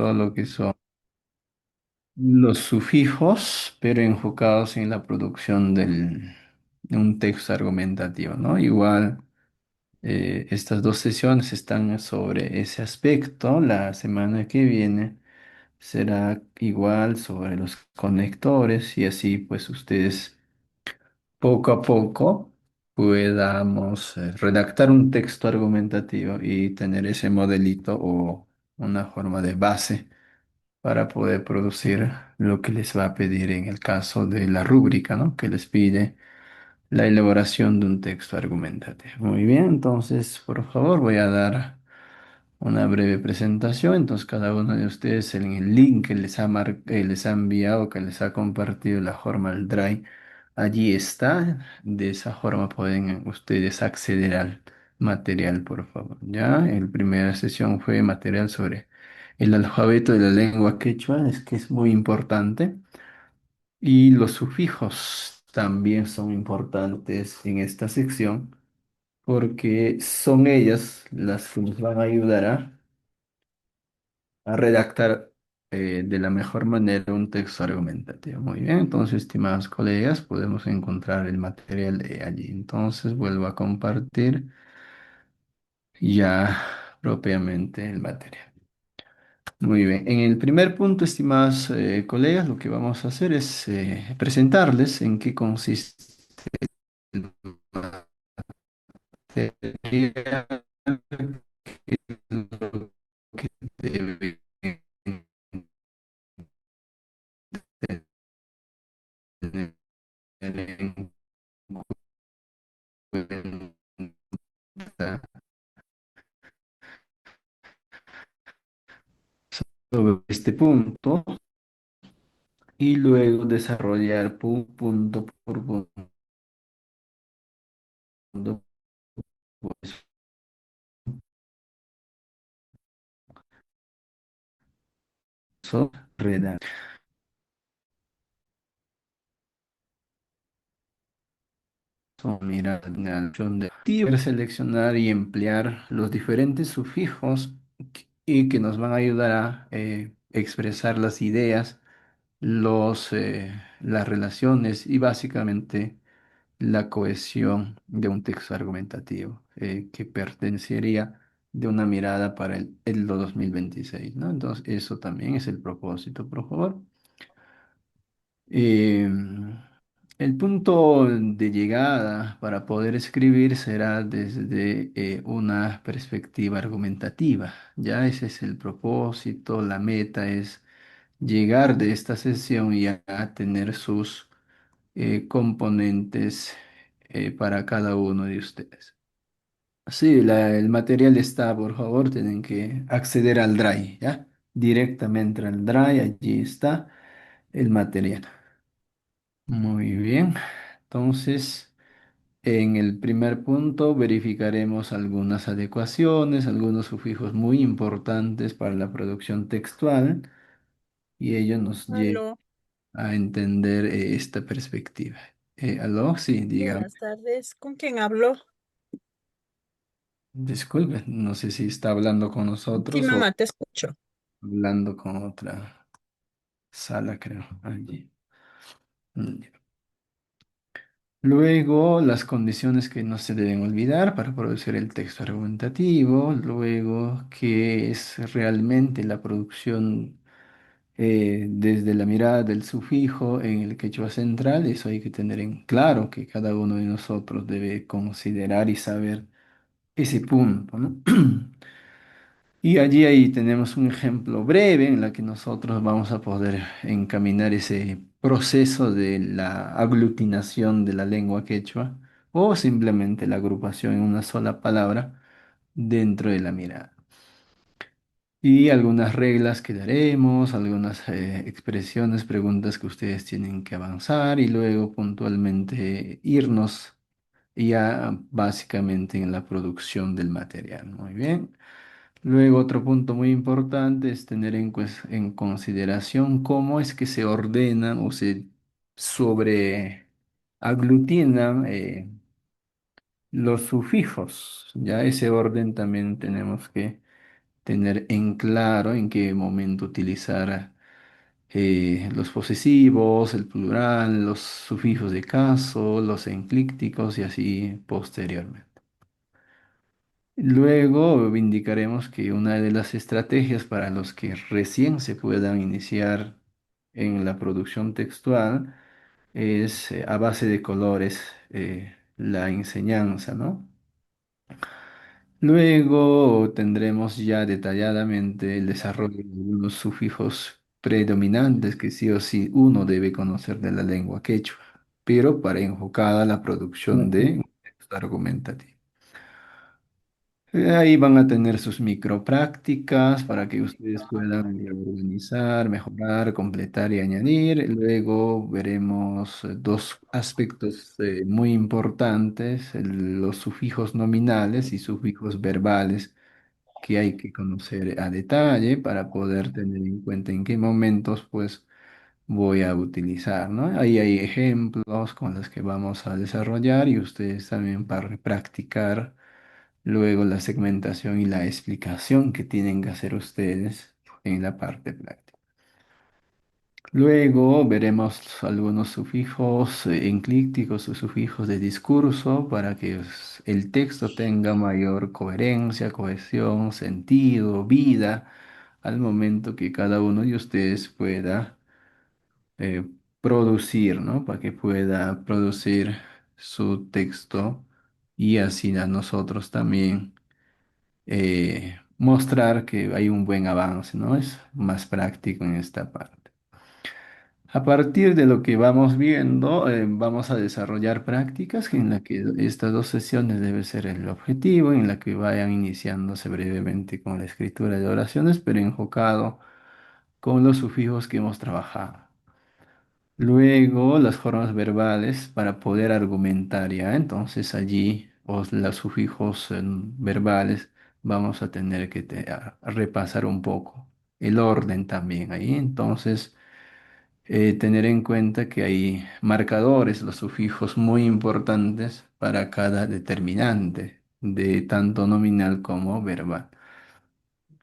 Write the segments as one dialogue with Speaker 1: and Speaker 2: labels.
Speaker 1: todo lo que son los sufijos, pero enfocados en la producción de un texto argumentativo, ¿no? Igual, estas dos sesiones están sobre ese aspecto. La semana que viene será igual sobre los conectores y así pues ustedes poco a poco podamos redactar un texto argumentativo y tener ese modelito o una forma de base para poder producir lo que les va a pedir en el caso de la rúbrica, ¿no? Que les pide la elaboración de un texto argumentativo. Muy bien, entonces, por favor, voy a dar una breve presentación. Entonces, cada uno de ustedes en el link que les ha enviado, que les ha compartido la forma del Drive, allí está. De esa forma pueden ustedes acceder al material, por favor. Ya, la primera sesión fue material sobre el alfabeto de la lengua quechua, es que es muy importante. Y los sufijos también son importantes en esta sección porque son ellas las que nos van a ayudar a redactar de la mejor manera un texto argumentativo. Muy bien, entonces, estimados colegas, podemos encontrar el material de allí. Entonces, vuelvo a compartir ya propiamente el material. Muy bien, en el primer punto, estimados colegas, lo que vamos a hacer es presentarles en qué consiste el material que deben tener en cuenta sobre este punto y luego desarrollar punto por punto, pues, redactar. Mira, la opción de poder seleccionar y emplear los diferentes sufijos y que nos van a ayudar a expresar las ideas, las relaciones y básicamente la cohesión de un texto argumentativo que pertenecería de una mirada para el 2026, ¿no? Entonces, eso también es el propósito, por favor. Eh, el punto de llegada para poder escribir será desde una perspectiva argumentativa. Ya ese es el propósito, la meta es llegar de esta sesión y a tener sus componentes para cada uno de ustedes. Sí, el material está, por favor, tienen que acceder al Drive, ¿ya? Directamente al Drive, allí está el material. Muy bien, entonces en el primer punto verificaremos algunas adecuaciones, algunos sufijos muy importantes para la producción textual y ello nos lleva
Speaker 2: Aló,
Speaker 1: a entender esta perspectiva. ¿Aló? Sí, dígame.
Speaker 2: buenas tardes. ¿Con quién hablo?
Speaker 1: Disculpe, no sé si está hablando con
Speaker 2: Sí,
Speaker 1: nosotros o
Speaker 2: mamá, te escucho.
Speaker 1: hablando con otra sala, creo. Allí. Ya. Luego, las condiciones que no se deben olvidar para producir el texto argumentativo. Luego, qué es realmente la producción desde la mirada del sufijo en el quechua central. Eso hay que tener en claro que cada uno de nosotros debe considerar y saber ese punto, ¿no? Y allí ahí tenemos un ejemplo breve en la que nosotros vamos a poder encaminar ese proceso de la aglutinación de la lengua quechua o simplemente la agrupación en una sola palabra dentro de la mirada. Y algunas reglas que daremos, algunas expresiones, preguntas que ustedes tienen que avanzar y luego puntualmente irnos ya básicamente en la producción del material. Muy bien. Luego, otro punto muy importante es tener en consideración cómo es que se ordenan o se sobre aglutinan los sufijos. Ya ese orden también tenemos que tener en claro en qué momento utilizar los posesivos, el plural, los sufijos de caso, los enclícticos y así posteriormente. Luego indicaremos que una de las estrategias para los que recién se puedan iniciar en la producción textual es a base de colores la enseñanza, ¿no? Luego tendremos ya detalladamente el desarrollo de algunos sufijos predominantes que sí o sí uno debe conocer de la lengua quechua, pero para enfocada la producción de un texto argumentativo. Ahí van a tener sus microprácticas para que ustedes puedan organizar, mejorar, completar y añadir. Luego veremos dos aspectos muy importantes, los sufijos nominales y sufijos verbales que hay que conocer a detalle para poder tener en cuenta en qué momentos pues voy a utilizar, ¿no? Ahí hay ejemplos con los que vamos a desarrollar y ustedes también para practicar luego la segmentación y la explicación que tienen que hacer ustedes en la parte práctica. Luego veremos algunos sufijos enclícticos o sufijos de discurso para que el texto tenga mayor coherencia, cohesión, sentido, vida, al momento que cada uno de ustedes pueda eh, producir, ¿no? Para que pueda producir su texto y así a nosotros también mostrar que hay un buen avance, ¿no? Es más práctico en esta parte. A partir de lo que vamos viendo, vamos a desarrollar prácticas en la que estas dos sesiones debe ser el objetivo, en la que vayan iniciándose brevemente con la escritura de oraciones, pero enfocado con los sufijos que hemos trabajado. Luego, las formas verbales para poder argumentar, ¿ya? Entonces allí, los sufijos verbales, vamos a tener que a repasar un poco el orden también ahí. Entonces, tener en cuenta que hay marcadores, los sufijos muy importantes para cada determinante, de tanto nominal como verbal.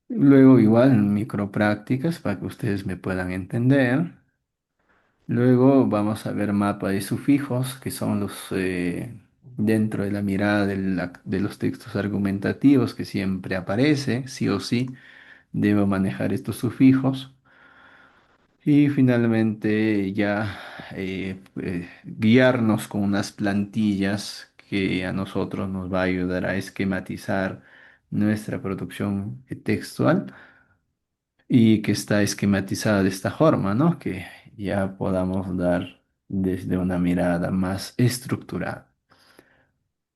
Speaker 1: Luego, igual, microprácticas para que ustedes me puedan entender. Luego vamos a ver mapa de sufijos, que son los dentro de la mirada de los textos argumentativos que siempre aparece, sí o sí, debo manejar estos sufijos. Y finalmente ya guiarnos con unas plantillas que a nosotros nos va a ayudar a esquematizar nuestra producción textual y que está esquematizada de esta forma, ¿no? Que ya podamos dar desde una mirada más estructurada.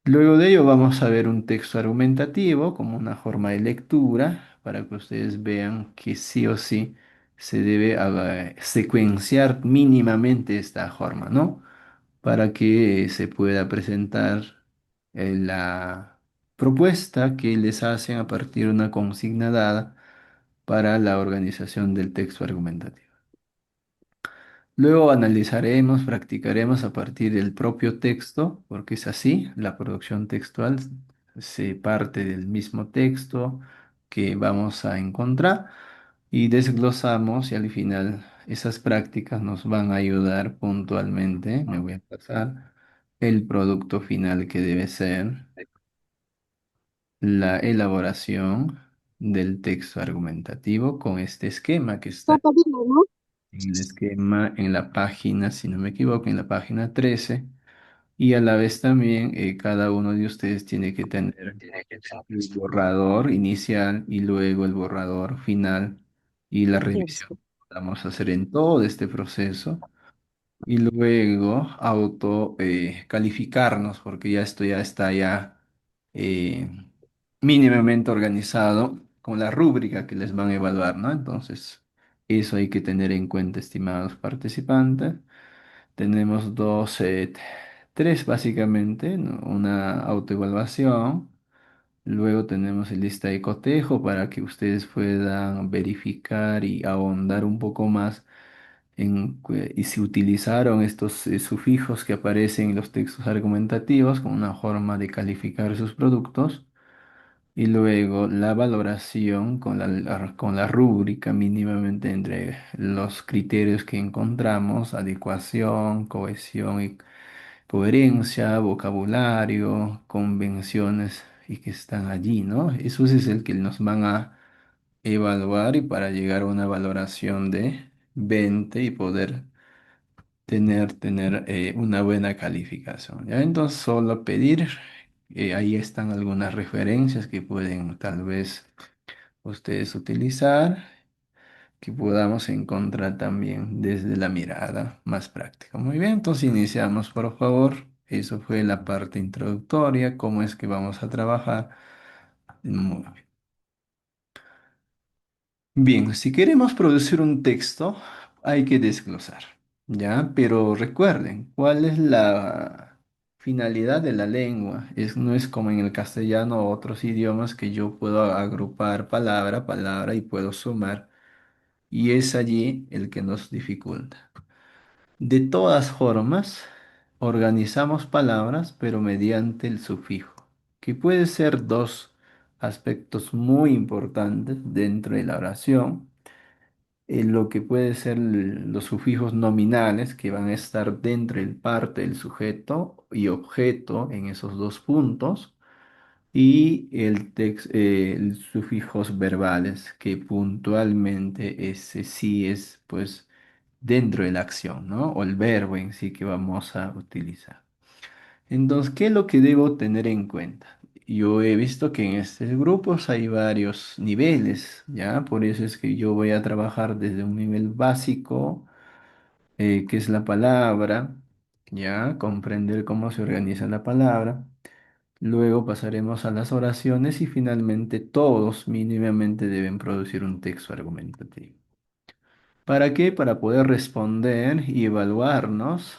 Speaker 1: Luego de ello vamos a ver un texto argumentativo como una forma de lectura para que ustedes vean que sí o sí se debe secuenciar mínimamente esta forma, ¿no? Para que se pueda presentar la propuesta que les hacen a partir de una consigna dada para la organización del texto argumentativo. Luego analizaremos, practicaremos a partir del propio texto, porque es así, la producción textual se parte del mismo texto que vamos a encontrar y desglosamos y al final esas prácticas nos van a ayudar puntualmente. Me voy a pasar el producto final que debe ser la elaboración del texto argumentativo con este esquema que está en el esquema en la página, si no me equivoco, en la página 13. Y a la vez también cada uno de ustedes tiene que tener el borrador inicial y luego el borrador final y la revisión.
Speaker 2: Listo.
Speaker 1: Vamos a hacer en todo este proceso y luego auto calificarnos porque ya esto ya está ya eh, mínimamente organizado con la rúbrica que les van a evaluar, ¿no? Entonces, eso hay que tener en cuenta, estimados participantes. Tenemos tres básicamente, ¿no? Una autoevaluación. Luego tenemos el lista de cotejo para que ustedes puedan verificar y ahondar un poco más y si utilizaron estos sufijos que aparecen en los textos argumentativos como una forma de calificar sus productos. Y luego la valoración con con la rúbrica mínimamente entre los criterios que encontramos, adecuación, cohesión y coherencia, vocabulario, convenciones y que están allí, ¿no? Eso es el que nos van a evaluar y para llegar a una valoración de 20 y poder tener una buena calificación, ¿ya? Entonces, solo pedir, ahí están algunas referencias que pueden tal vez ustedes utilizar, que podamos encontrar también desde la mirada más práctica. Muy bien, entonces iniciamos, por favor. Eso fue la parte introductoria, cómo es que vamos a trabajar. Muy bien. Bien, si queremos producir un texto, hay que desglosar, ¿ya? Pero recuerden, ¿cuál es la finalidad de la lengua? No es como en el castellano o otros idiomas que yo puedo agrupar palabra a palabra y puedo sumar, y es allí el que nos dificulta. De todas formas, organizamos palabras, pero mediante el sufijo, que puede ser dos aspectos muy importantes dentro de la oración, lo que puede ser los sufijos nominales que van a estar dentro del parte del sujeto y objeto en esos dos puntos y el sufijos verbales que puntualmente ese sí es pues dentro de la acción, ¿no? O el verbo en sí que vamos a utilizar. Entonces, ¿qué es lo que debo tener en cuenta? Yo he visto que en estos grupos hay varios niveles, ¿ya? Por eso es que yo voy a trabajar desde un nivel básico, que es la palabra, ¿ya? Comprender cómo se organiza la palabra. Luego pasaremos a las oraciones y finalmente todos mínimamente deben producir un texto argumentativo. ¿Para qué? Para poder responder y evaluarnos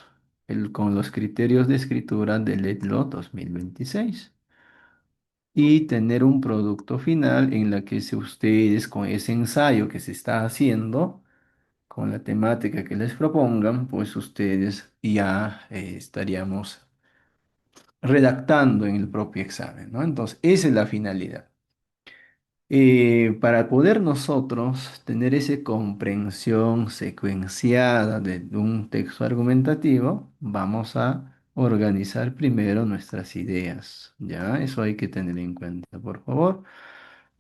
Speaker 1: con los criterios de escritura del ETLO 2026 y tener un producto final en la que si ustedes con ese ensayo que se está haciendo, con la temática que les propongan, pues ustedes ya estaríamos redactando en el propio examen, ¿no? Entonces, esa es la finalidad. Para poder nosotros tener esa comprensión secuenciada de un texto argumentativo, vamos a organizar primero nuestras ideas, ¿ya? Eso hay que tener en cuenta, por favor.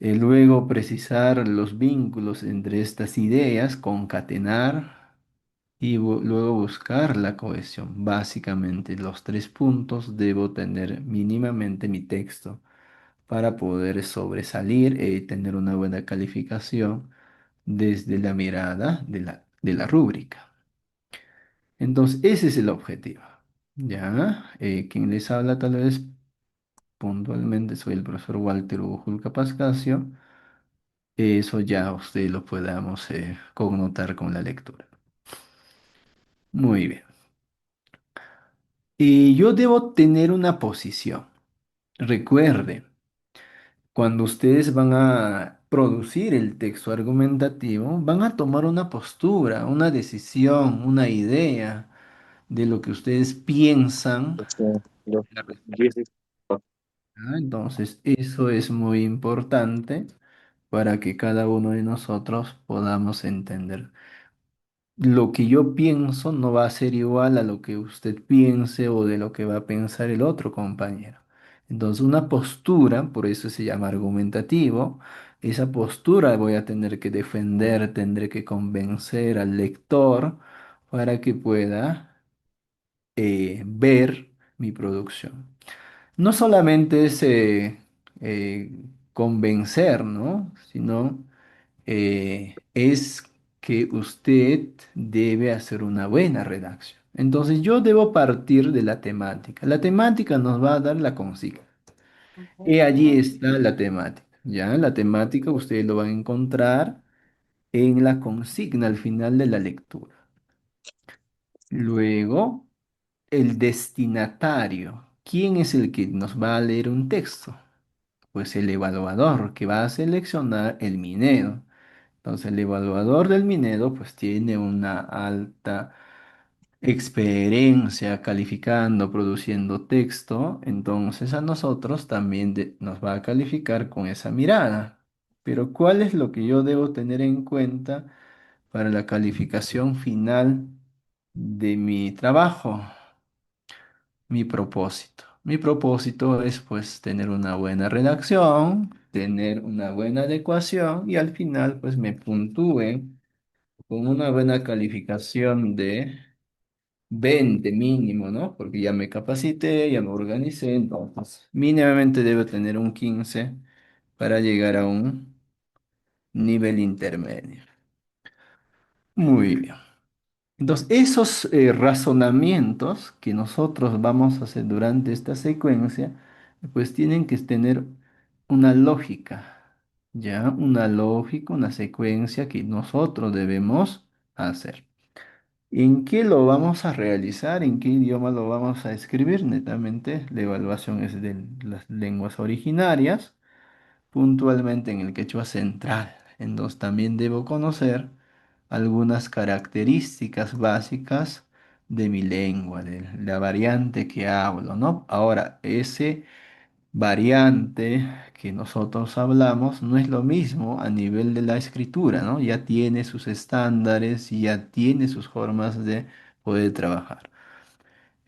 Speaker 1: Luego precisar los vínculos entre estas ideas, concatenar y luego buscar la cohesión. Básicamente, los tres puntos debo tener mínimamente mi texto para poder sobresalir y tener una buena calificación desde la mirada de la rúbrica. Entonces, ese es el objetivo. Ya, quien les habla tal vez puntualmente soy el profesor Walter Hugo Julca Pascasio. Eso ya usted lo podamos connotar con la lectura. Muy bien. Y yo debo tener una posición. Recuerde, cuando ustedes van a producir el texto argumentativo, van a tomar una postura, una decisión, una idea de lo que ustedes piensan. La respuesta. ¿Ah? Entonces, eso es muy importante para que cada uno de nosotros podamos entender. Lo que yo pienso no va a ser igual a lo que usted piense o de lo que va a pensar el otro compañero. Entonces, una postura, por eso se llama argumentativo, esa postura voy a tener que defender, tendré que convencer al lector para que pueda ver mi producción. No solamente es eh, convencer, ¿no? Sino es que usted debe hacer una buena redacción. Entonces yo debo partir de la temática. La temática nos va a dar la consigna. Y allí está la temática. Ya, la temática ustedes lo van a encontrar en la consigna al final de la lectura. Luego, el destinatario. ¿Quién es el que nos va a leer un texto? Pues el evaluador que va a seleccionar el Minedo. Entonces el evaluador del Minedo pues tiene una alta experiencia calificando, produciendo texto, entonces a nosotros también nos va a calificar con esa mirada. Pero ¿cuál es lo que yo debo tener en cuenta para la calificación final de mi trabajo? Mi propósito. Mi propósito es pues tener una buena redacción, tener una buena adecuación y al final pues me puntúen con una buena calificación de 20 mínimo, ¿no? Porque ya me capacité, ya me organicé, entonces mínimamente debo tener un 15 para llegar a un nivel intermedio. Muy bien. Entonces, esos razonamientos que nosotros vamos a hacer durante esta secuencia, pues tienen que tener una lógica, ¿ya? Una lógica, una secuencia que nosotros debemos hacer. ¿En qué lo vamos a realizar? ¿En qué idioma lo vamos a escribir? Netamente, la evaluación es de las lenguas originarias, puntualmente en el quechua central. Entonces, también debo conocer algunas características básicas de mi lengua, de la variante que hablo, ¿no? Ahora, ese variante que nosotros hablamos no es lo mismo a nivel de la escritura, ¿no? Ya tiene sus estándares, ya tiene sus formas de poder trabajar.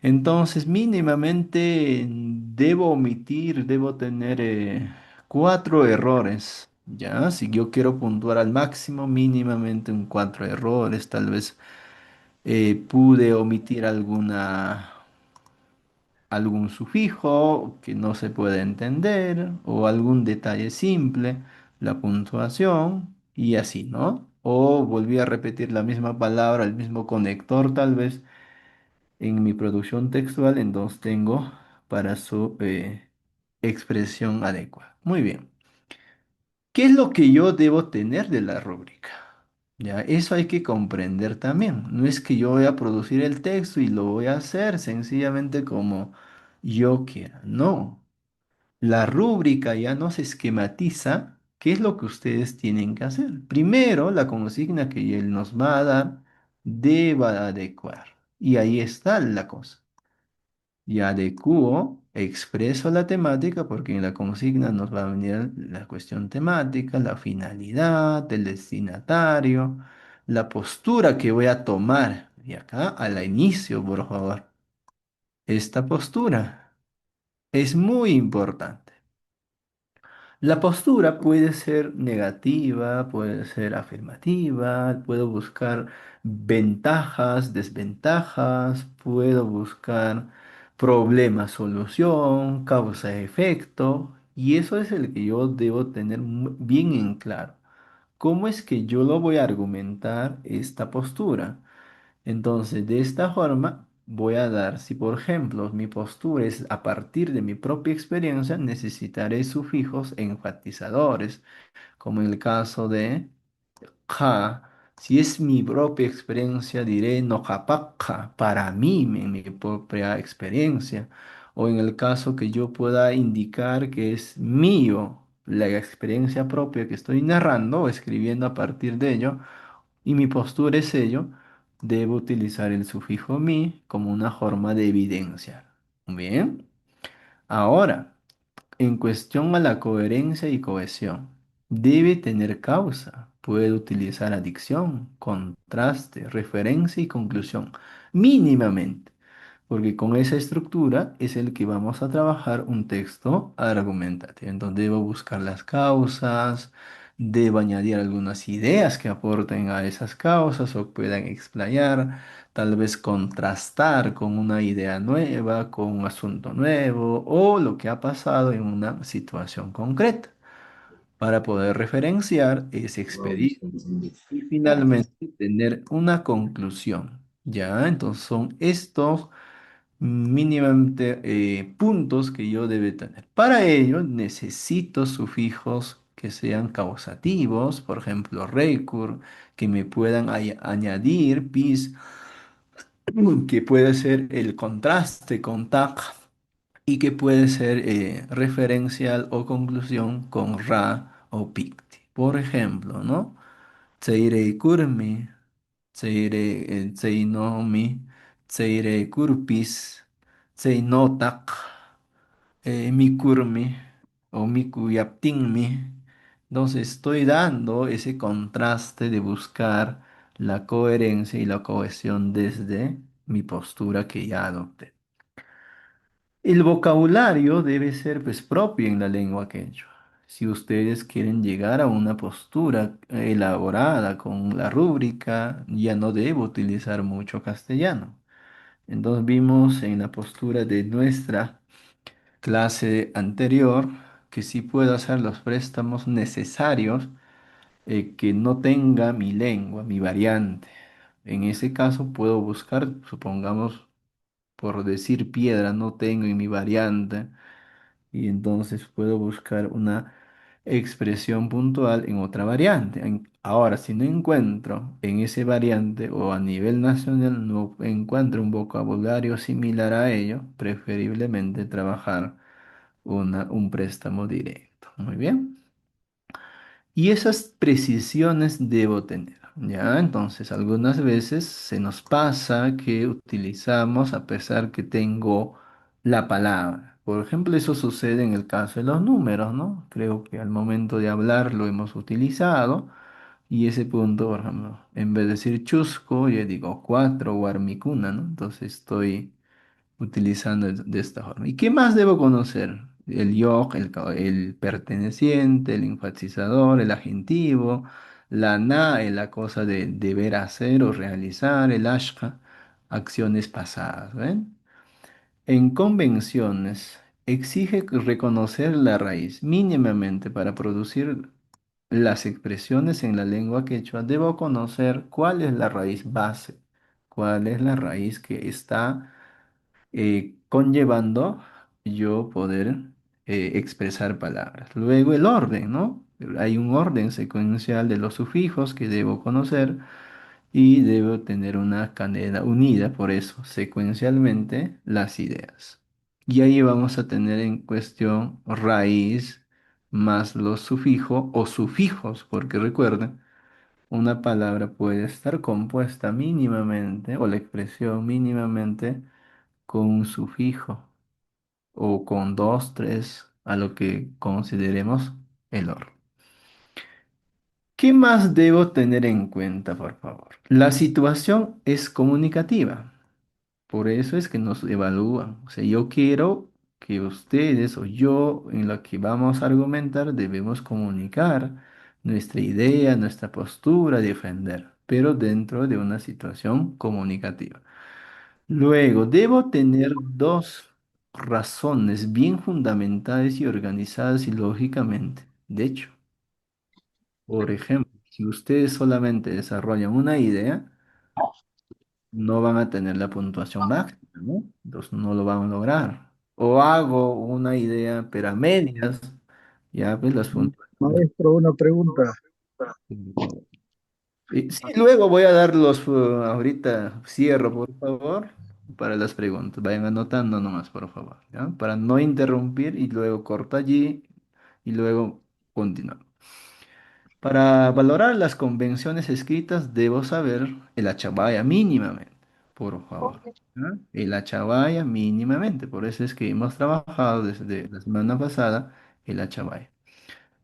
Speaker 1: Entonces, mínimamente debo omitir, debo tener 4 errores, ¿ya? Si yo quiero puntuar al máximo, mínimamente 4 errores, tal vez pude omitir algún sufijo que no se puede entender o algún detalle simple, la puntuación y así, ¿no? O volví a repetir la misma palabra, el mismo conector tal vez en mi producción textual, entonces tengo para su expresión adecuada. Muy bien. ¿Qué es lo que yo debo tener de la rúbrica? Ya, eso hay que comprender también. No es que yo voy a producir el texto y lo voy a hacer sencillamente como yo quiera. No. La rúbrica ya nos esquematiza qué es lo que ustedes tienen que hacer. Primero, la consigna que él nos va a dar deba adecuar. Y ahí está la cosa. Y adecuo, expreso la temática porque en la consigna nos va a venir la cuestión temática, la finalidad, el destinatario, la postura que voy a tomar. Y acá al inicio, por favor, esta postura es muy importante. La postura puede ser negativa, puede ser afirmativa, puedo buscar ventajas, desventajas, puedo buscar problema, solución, causa-efecto, y eso es el que yo debo tener bien en claro. ¿Cómo es que yo lo voy a argumentar esta postura? Entonces, de esta forma, voy a dar, si por ejemplo mi postura es a partir de mi propia experiencia, necesitaré sufijos enfatizadores, como en el caso de ja. Si es mi propia experiencia, diré no japaka, para mí, en mi propia experiencia. O en el caso que yo pueda indicar que es mío, la experiencia propia que estoy narrando o escribiendo a partir de ello y mi postura es ello, debo utilizar el sufijo mi como una forma de evidenciar. Bien, ahora, en cuestión a la coherencia y cohesión, debe tener causa. Puede utilizar adicción, contraste, referencia y conclusión, mínimamente porque con esa estructura es el que vamos a trabajar un texto argumentativo. Entonces debo buscar las causas, debo añadir algunas ideas que aporten a esas causas o puedan explayar, tal vez contrastar con una idea nueva, con un asunto nuevo o lo que ha pasado en una situación concreta para poder referenciar ese expediente y finalmente tener una conclusión. ¿Ya? Entonces son estos mínimamente puntos que yo debe tener. Para ello necesito sufijos que sean causativos, por ejemplo, recur, que me puedan añadir pis, que puede ser el contraste con tac y que puede ser referencial o conclusión con ra o picti. Por ejemplo, ¿no? Tseirei kurmi, tseirei, tseinomi, Tseire kurpis, tsei notak, mikurmi o mikuyaptinmi. Entonces estoy dando ese contraste de buscar la coherencia y la cohesión desde mi postura que ya adopté. El vocabulario debe ser pues propio en la lengua quechua. Si ustedes quieren llegar a una postura elaborada con la rúbrica, ya no debo utilizar mucho castellano. Entonces vimos en la postura de nuestra clase anterior que sí puedo hacer los préstamos necesarios que no tenga mi lengua, mi variante. En ese caso puedo buscar, supongamos, por decir piedra, no tengo en mi variante y entonces puedo buscar una expresión puntual en otra variante. Ahora, si no encuentro en ese variante o a nivel nacional no encuentro un vocabulario similar a ello, preferiblemente trabajar un préstamo directo. Muy bien. Y esas precisiones debo tener, ¿ya? Entonces, algunas veces se nos pasa que utilizamos a pesar que tengo la palabra. Por ejemplo, eso sucede en el caso de los números, ¿no? Creo que al momento de hablar lo hemos utilizado y ese punto, por ejemplo, en vez de decir chusco, yo digo cuatro o armicuna, ¿no? Entonces estoy utilizando de esta forma. ¿Y qué más debo conocer? El yo, el perteneciente, el enfatizador, el adjetivo, la na, la cosa de deber hacer o realizar, el ashka, acciones pasadas, ¿ven? En convenciones exige reconocer la raíz mínimamente para producir las expresiones en la lengua quechua. Debo conocer cuál es la raíz base, cuál es la raíz que está conllevando yo poder expresar palabras. Luego el orden, ¿no? Hay un orden secuencial de los sufijos que debo conocer y debo tener una cadena unida, por eso, secuencialmente, las ideas. Y ahí vamos a tener en cuestión raíz más los sufijos o sufijos, porque recuerden, una palabra puede estar compuesta mínimamente o la expresión mínimamente con un sufijo o con dos, tres, a lo que consideremos el orden. ¿Qué más debo tener en cuenta, por favor? La situación es comunicativa, por eso es que nos evalúan. O sea, yo quiero que ustedes o yo en lo que vamos a argumentar debemos comunicar nuestra idea, nuestra postura, defender, pero dentro de una situación comunicativa. Luego, debo tener dos razones bien fundamentadas y organizadas y lógicamente. De hecho, por ejemplo, si ustedes solamente desarrollan una idea, no van a tener la puntuación máxima, ¿no? Entonces no lo van a lograr. O hago una idea, pero a medias, ya pues las puntuaciones.
Speaker 3: Maestro, una pregunta.
Speaker 1: Y sí, luego voy a dar ahorita cierro, por favor, para las preguntas. Vayan anotando nomás, por favor, ¿ya? Para no interrumpir y luego corto allí y luego continuar. Para valorar las convenciones escritas, debo saber el Achabaya mínimamente, por favor, ¿ya? El Achabaya mínimamente. Por eso es que hemos trabajado desde la semana pasada el Achabaya.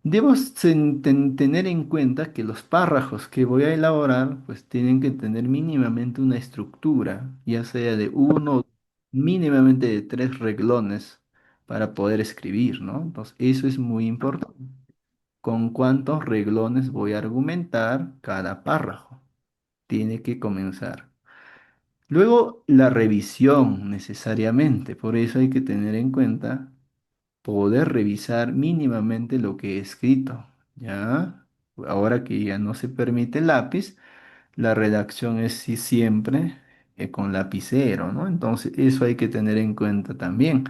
Speaker 1: Debo tener en cuenta que los párrafos que voy a elaborar pues tienen que tener mínimamente una estructura, ya sea de uno, mínimamente de tres renglones para poder escribir, ¿no? Entonces, eso es muy importante. ¿Con cuántos renglones voy a argumentar cada párrafo? Tiene que comenzar. Luego, la revisión necesariamente, por eso hay que tener en cuenta poder revisar mínimamente lo que he escrito, ¿ya? Ahora que ya no se permite lápiz, la redacción es sí siempre con lapicero, ¿no? Entonces, eso hay que tener en cuenta también.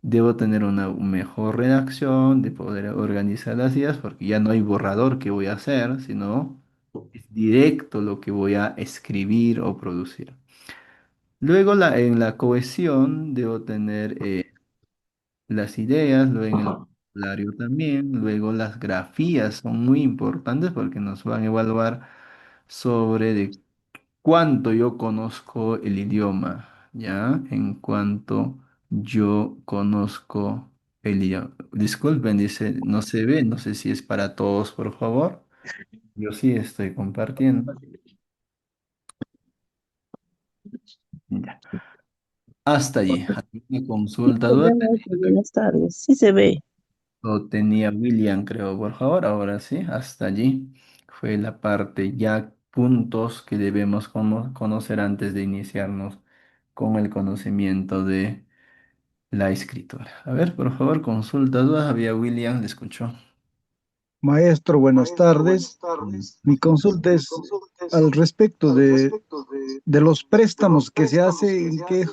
Speaker 1: Debo tener una mejor redacción, de poder organizar las ideas, porque ya no hay borrador que voy a hacer, sino es directo lo que voy a escribir o producir. Luego, en la cohesión, debo tener las ideas, luego en el vocabulario también, luego las grafías son muy importantes porque nos van a evaluar sobre cuanto yo conozco el idioma, ¿ya? En cuanto yo conozco el idioma. Disculpen, dice, no se ve, no sé si es para todos, por favor. Yo sí estoy compartiendo. Ya. Hasta allí. ¿Alguna
Speaker 2: Sí,
Speaker 1: consulta, duda?
Speaker 2: tenemos, buenas tardes. Sí se ve.
Speaker 1: Lo tenía William, creo, por favor. Ahora sí, hasta allí. Fue la parte ya puntos que debemos conocer antes de iniciarnos con el conocimiento de la escritura. A ver, por favor, consulta dudas. Había William, le escuchó.
Speaker 3: Maestro, buenas tardes. Mi consulta es al respecto de los préstamos que se hace, ¿en qué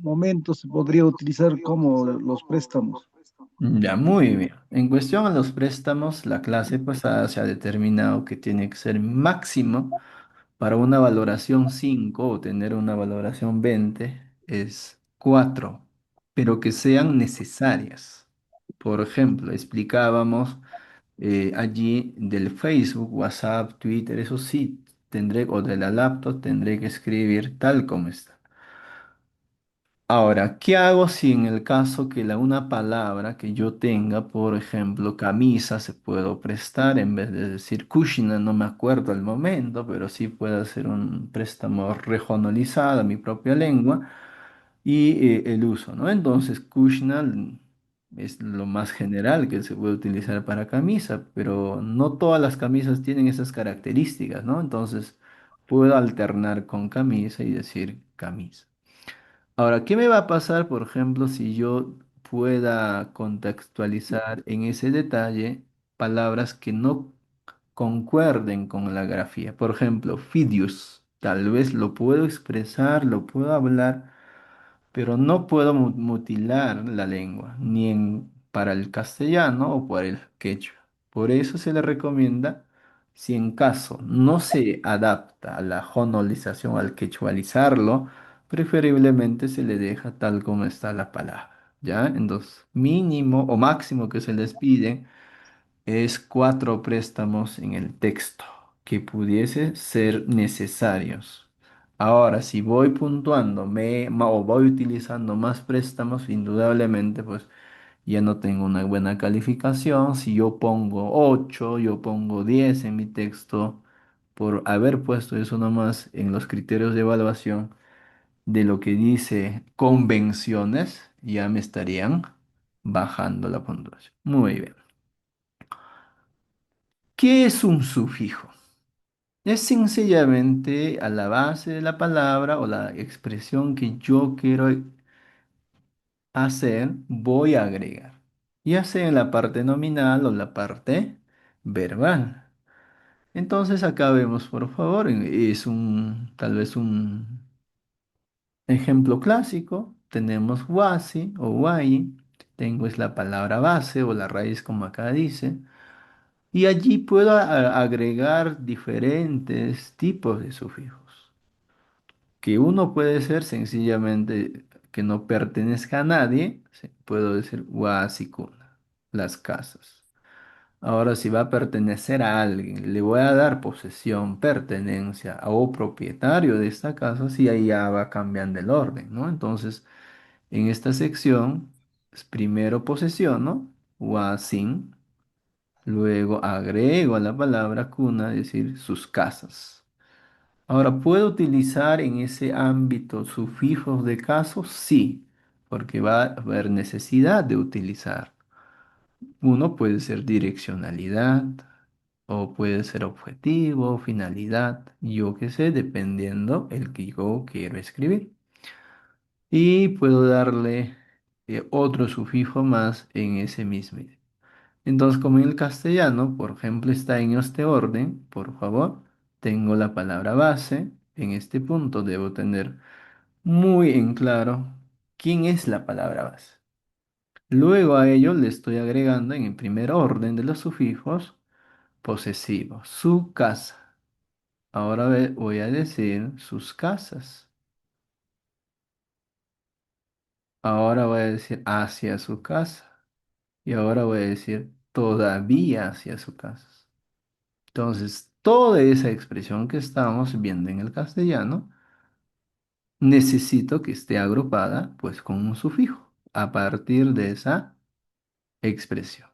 Speaker 3: momento se podría utilizar como los préstamos?
Speaker 1: Ya, muy bien. En cuestión a los préstamos, la clase pasada se ha determinado que tiene que ser máximo para una valoración 5 o tener una valoración 20 es 4, pero que sean necesarias. Por ejemplo, explicábamos allí del Facebook, WhatsApp, Twitter, eso sí, tendré, o de la laptop, tendré que escribir tal como está. Ahora, ¿qué hago si en el caso que una palabra que yo tenga, por ejemplo, camisa, se puedo prestar en vez de decir kushina? No me acuerdo al momento, pero sí puedo hacer un préstamo regionalizado a mi propia lengua y el uso, ¿no? Entonces, kushina es lo más general que se puede utilizar para camisa, pero no todas las camisas tienen esas características, ¿no? Entonces, puedo alternar con camisa y decir camisa. Ahora, ¿qué me va a pasar, por ejemplo, si yo pueda contextualizar en ese detalle palabras que no concuerden con la grafía? Por ejemplo, fidius. Tal vez lo puedo expresar, lo puedo hablar, pero no puedo mutilar la lengua, ni para el castellano o para el quechua. Por eso se le recomienda, si en caso no se adapta a la jonolización, al quechualizarlo, preferiblemente se le deja tal como está la palabra. ¿Ya? Entonces, mínimo o máximo que se les pide es 4 préstamos en el texto que pudiese ser necesarios. Ahora, si voy puntuando o voy utilizando más préstamos, indudablemente, pues ya no tengo una buena calificación. Si yo pongo 8, yo pongo 10 en mi texto, por haber puesto eso nomás en los criterios de evaluación de lo que dice convenciones, ya me estarían bajando la puntuación. Muy bien. ¿Qué es un sufijo? Es sencillamente a la base de la palabra o la expresión que yo quiero hacer, voy a agregar, ya sea en la parte nominal o la parte verbal. Entonces acá vemos, por favor, es tal vez un ejemplo clásico. Tenemos wasi o wai, tengo es la palabra base o la raíz como acá dice. Y allí puedo agregar diferentes tipos de sufijos, que uno puede ser sencillamente que no pertenezca a nadie, puedo decir wasikuna, las casas. Ahora, si va a pertenecer a alguien, le voy a dar posesión, pertenencia o propietario de esta casa, si ahí ya va cambiando el orden, ¿no? Entonces, en esta sección, primero posesiono, wasin. Luego agrego a la palabra cuna, es decir, sus casas. Ahora, ¿puedo utilizar en ese ámbito sufijos de casos? Sí, porque va a haber necesidad de utilizar. Uno puede ser direccionalidad o puede ser objetivo, finalidad, yo qué sé, dependiendo el que yo quiero escribir. Y puedo darle otro sufijo más en ese mismo idioma. Entonces, como en el castellano, por ejemplo, está en este orden, por favor, tengo la palabra base. En este punto debo tener muy en claro quién es la palabra base. Luego a ello le estoy agregando en el primer orden de los sufijos posesivos, su casa. Ahora voy a decir sus casas. Ahora voy a decir hacia su casa. Y ahora voy a decir todavía hacia su casa. Entonces, toda esa expresión que estamos viendo en el castellano, necesito que esté agrupada pues con un sufijo a partir de esa expresión.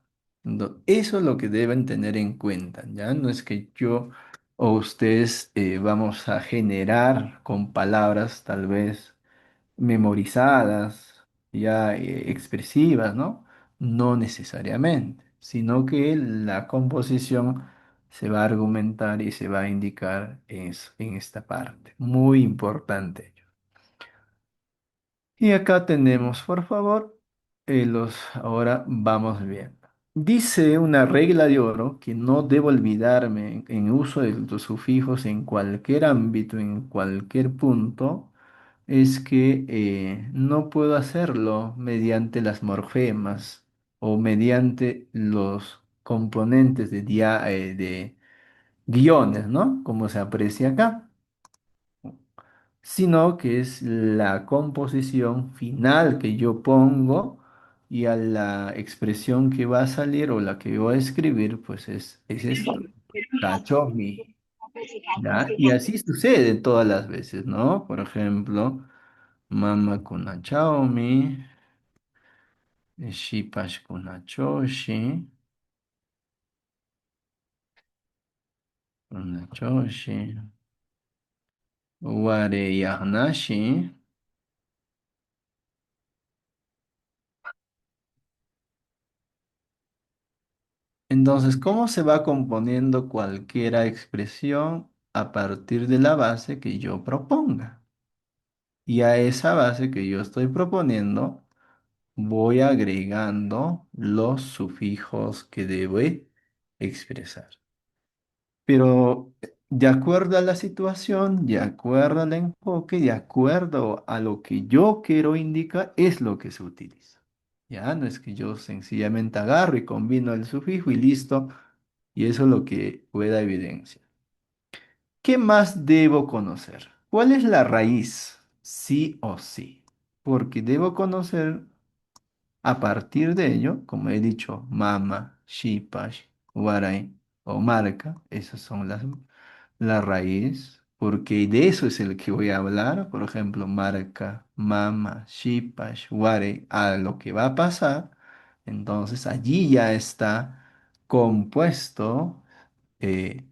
Speaker 1: Eso es lo que deben tener en cuenta, ¿ya? No es que yo o ustedes vamos a generar con palabras tal vez memorizadas, ya expresivas, ¿no? No necesariamente, sino que la composición se va a argumentar y se va a indicar en esta parte. Muy importante. Y acá tenemos, por favor, ahora vamos bien. Dice una regla de oro que no debo olvidarme en uso de los sufijos en cualquier ámbito, en cualquier punto, es que no puedo hacerlo mediante las morfemas o mediante los componentes de guiones, ¿no? Como se aprecia acá, sino que es la composición final que yo pongo y a la expresión que va a salir o la que voy a escribir, pues es esto, cachomi, ¿ya? Y así sucede todas las veces, ¿no? Por ejemplo, mama kunachaomi, shipash kunachoshi, kunachoshi, ware yagnashi. Entonces, ¿cómo se va componiendo cualquier expresión a partir de la base que yo proponga? Y a esa base que yo estoy proponiendo, voy agregando los sufijos que debo expresar. Pero de acuerdo a la situación, de acuerdo al enfoque, de acuerdo a lo que yo quiero indicar, es lo que se utiliza. Ya no es que yo sencillamente agarro y combino el sufijo y listo, y eso es lo que pueda evidencia. ¿Qué más debo conocer? ¿Cuál es la raíz? Sí o sí. Porque debo conocer a partir de ello, como he dicho, mama, shipash, waray o marca, esas son la raíz, porque de eso es el que voy a hablar. Por ejemplo, marca, mama, shipash, waray, a lo que va a pasar. Entonces allí ya está compuesto eh,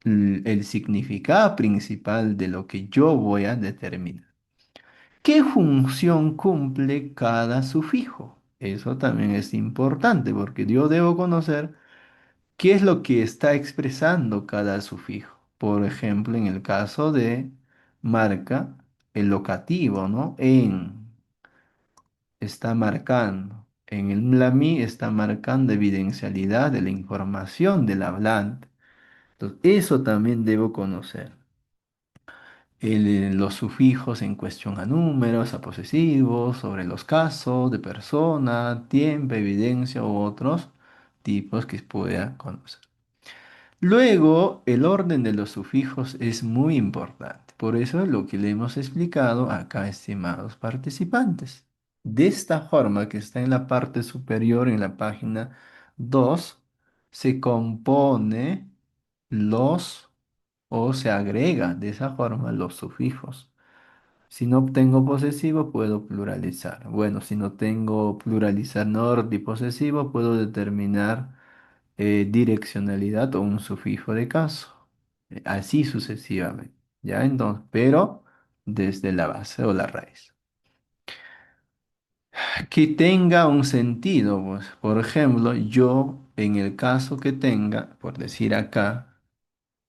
Speaker 1: el significado principal de lo que yo voy a determinar. ¿Qué función cumple cada sufijo? Eso también es importante porque yo debo conocer qué es lo que está expresando cada sufijo. Por ejemplo, en el caso de marca, el locativo, ¿no? En está marcando. En el la mi está marcando evidencialidad de la información del hablante. Entonces, eso también debo conocer. Los sufijos en cuestión a números, a posesivos, sobre los casos de persona, tiempo, evidencia u otros tipos que pueda conocer. Luego, el orden de los sufijos es muy importante. Por eso es lo que le hemos explicado acá, estimados participantes. De esta forma que está en la parte superior, en la página 2, se compone los o se agrega de esa forma los sufijos. Si no tengo posesivo, puedo pluralizar. Bueno, si no tengo pluralizar y posesivo, puedo determinar direccionalidad o un sufijo de caso. Así sucesivamente. ¿Ya? Entonces, pero desde la base o la raíz. Que tenga un sentido, pues. Por ejemplo, yo en el caso que tenga, por decir acá,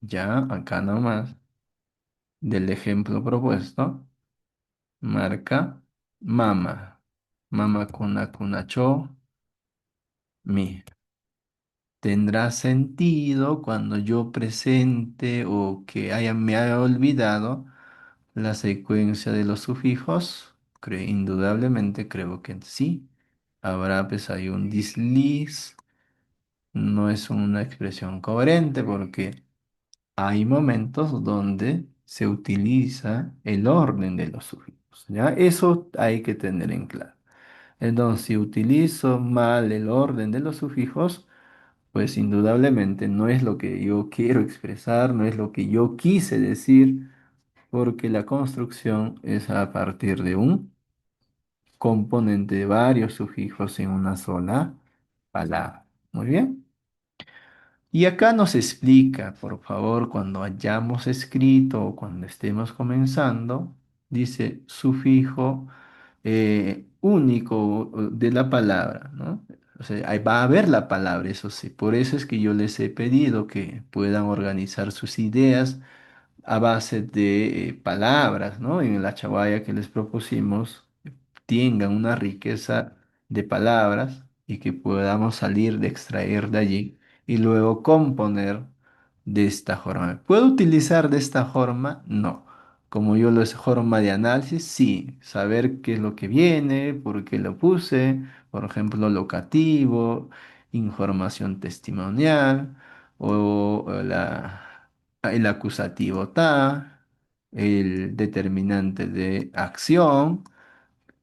Speaker 1: ya, acá nomás, del ejemplo propuesto. Marca mama. Mama kunacho mi. Tendrá sentido cuando yo presente o que me haya olvidado la secuencia de los sufijos. Indudablemente creo que sí. Habrá pues ahí un desliz. No es una expresión coherente porque hay momentos donde se utiliza el orden de los sufijos. ¿Ya? Eso hay que tener en claro. Entonces, si utilizo mal el orden de los sufijos, pues indudablemente no es lo que yo quiero expresar, no es lo que yo quise decir, porque la construcción es a partir de un componente de varios sufijos en una sola palabra. Muy bien. Y acá nos explica, por favor, cuando hayamos escrito o cuando estemos comenzando, dice sufijo único de la palabra, ¿no? O sea, ahí va a haber la palabra, eso sí. Por eso es que yo les he pedido que puedan organizar sus ideas a base de palabras, ¿no? En la chabaya que les propusimos, tengan una riqueza de palabras y que podamos salir de extraer de allí y luego componer de esta forma. ¿Puedo utilizar de esta forma? No. Como yo lo es forma de análisis, sí. Saber qué es lo que viene, por qué lo puse, por ejemplo, locativo, información testimonial el acusativo ta, el determinante de acción,